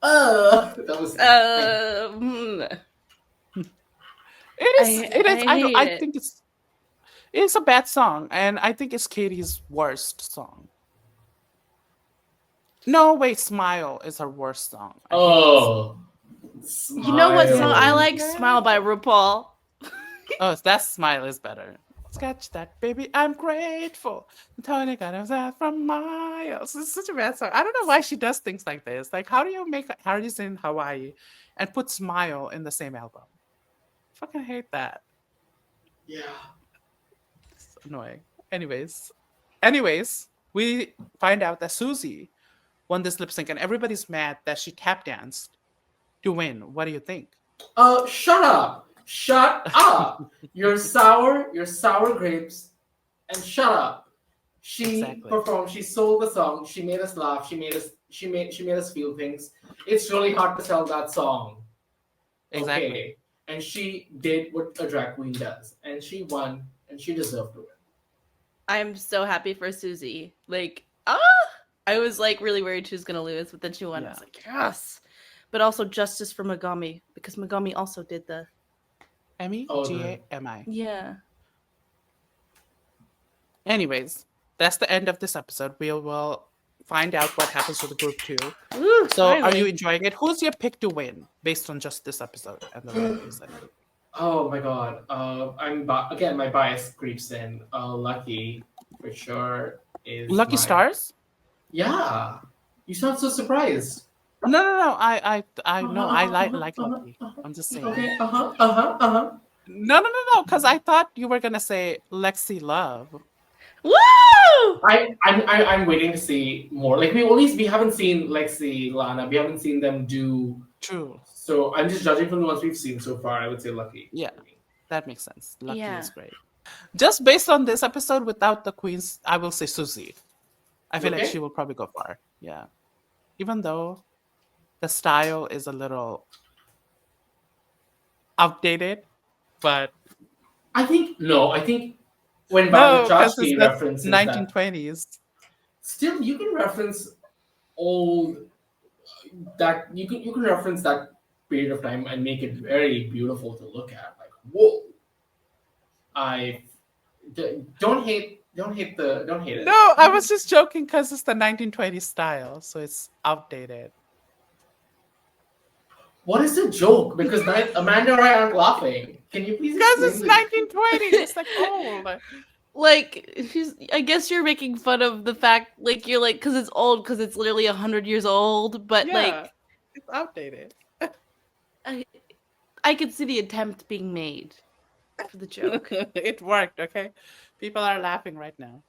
That was
It is. It is.
I hate
I
it.
think it's a bad song, and I think it's Katie's worst song. No, wait, Smile is her worst song. I think
You know what song I
Smile.
like? Smile by RuPaul.
Oh, that Smile is better. Sketch that, baby. I'm grateful. Tony got us out from miles. It's such a bad song. I don't know why she does things like this. Like, how do you make Harry's in Hawaii and put Smile in the same album? Fucking hate that.
Yeah.
It's annoying. Anyways, we find out that Susie won this lip sync, and everybody's mad that she tap danced to win. What do you think?
Shut up! Shut up! You're sour grapes, and shut up. She
Exactly.
performed. She sold the song. She made us laugh. She made us feel things. It's really hard to sell that song.
Exactly.
Okay. And she did what a drag queen does, and she won, and she deserved to win.
I'm so happy for Susie. Like, I was like really worried she was gonna lose, but then she won. I was
Yeah.
like, yes. But also justice for Megami, because Megami also did the
Emmy?
Oh,
G-A-M-I.
yeah.
Anyways, that's the end of this episode. We will find out what happens to the group 2.
Ooh,
So, are
finally.
you enjoying it? Who's your pick to win based on just this episode and the runways?
Oh my god. Again, my bias creeps in. Lucky for sure is
Lucky
my-
Stars?
Yeah. You sound so surprised.
No. I know. I like Lucky. I'm just saying.
Okay.
No. Because I thought you were gonna say Lexi Love.
Woo!
I'm waiting to see more. Like we haven't seen Lexi, Lana. We haven't seen them do.
True.
So I'm just judging from the ones we've seen so far. I would say Lucky.
Yeah. That makes sense. Lucky
Yeah.
is great. Just based on this episode, without the queens, I will say Susie. I feel like
Okay.
she will probably go far. Yeah. Even though the style is a little outdated, but
I think when
no, because
Bajajki
it's
references that,
1920s.
still you can reference old that you can reference that period of time and make it very beautiful to look at. Like whoa, don't hate it.
No, I was just joking because it's the 1920s style, so it's outdated.
What is the joke? Because Amanda and I aren't laughing. Can you please?
Because it's
explain
1920s. It's like old.
Like, I guess you're making fun of the fact, like, you're like, because it's old, because it's literally 100 years old, but
Yeah,
like,
it's outdated.
I could see the attempt being made for the joke.
It worked, okay? People are laughing right now.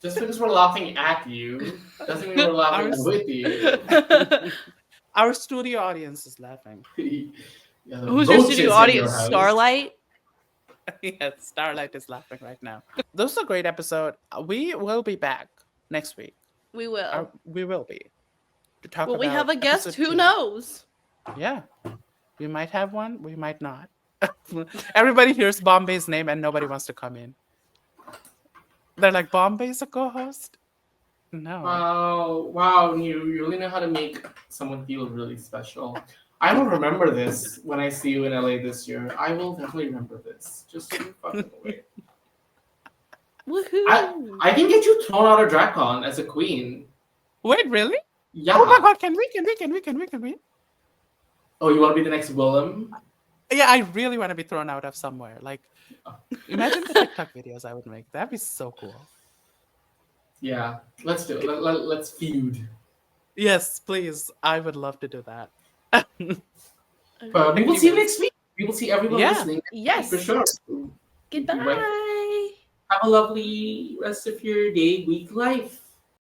Just because we're laughing at you doesn't mean we're laughing
Ours-
with you.
Our studio audience is laughing.
Yeah, the
Who's your
roaches
studio
in
audience?
house.
Starlight?
Yes, Starlight is laughing right now. This is a great episode. We will be back next week.
We will.
We will be. To talk
Will we
about
have a guest?
episode
Who
2.
knows?
Yeah. We might have one. We might not. Everybody hears Bombay's name and nobody wants to come in. They're like, Bombay's a co-host? No.
Wow, you really know how to make someone feel really special. I will remember this when I see you in LA this year. I will definitely remember this. Just so you fucking wait.
Woohoo!
I can get you thrown out of DragCon as a queen.
Wait, really?
Yeah.
Oh my god, can we?
Oh, you want to be the next Willem?
Yeah, I really want to be thrown out of somewhere. Like, imagine the TikTok videos I would make. That'd be so cool.
Yeah, let's do it. Let's feud.
Yes, please. I would love to do that.
But we will see you next week. We will see everyone
Yeah.
listening.
Yes.
For sure.
Goodbye.
Have a lovely rest of your day, week, life.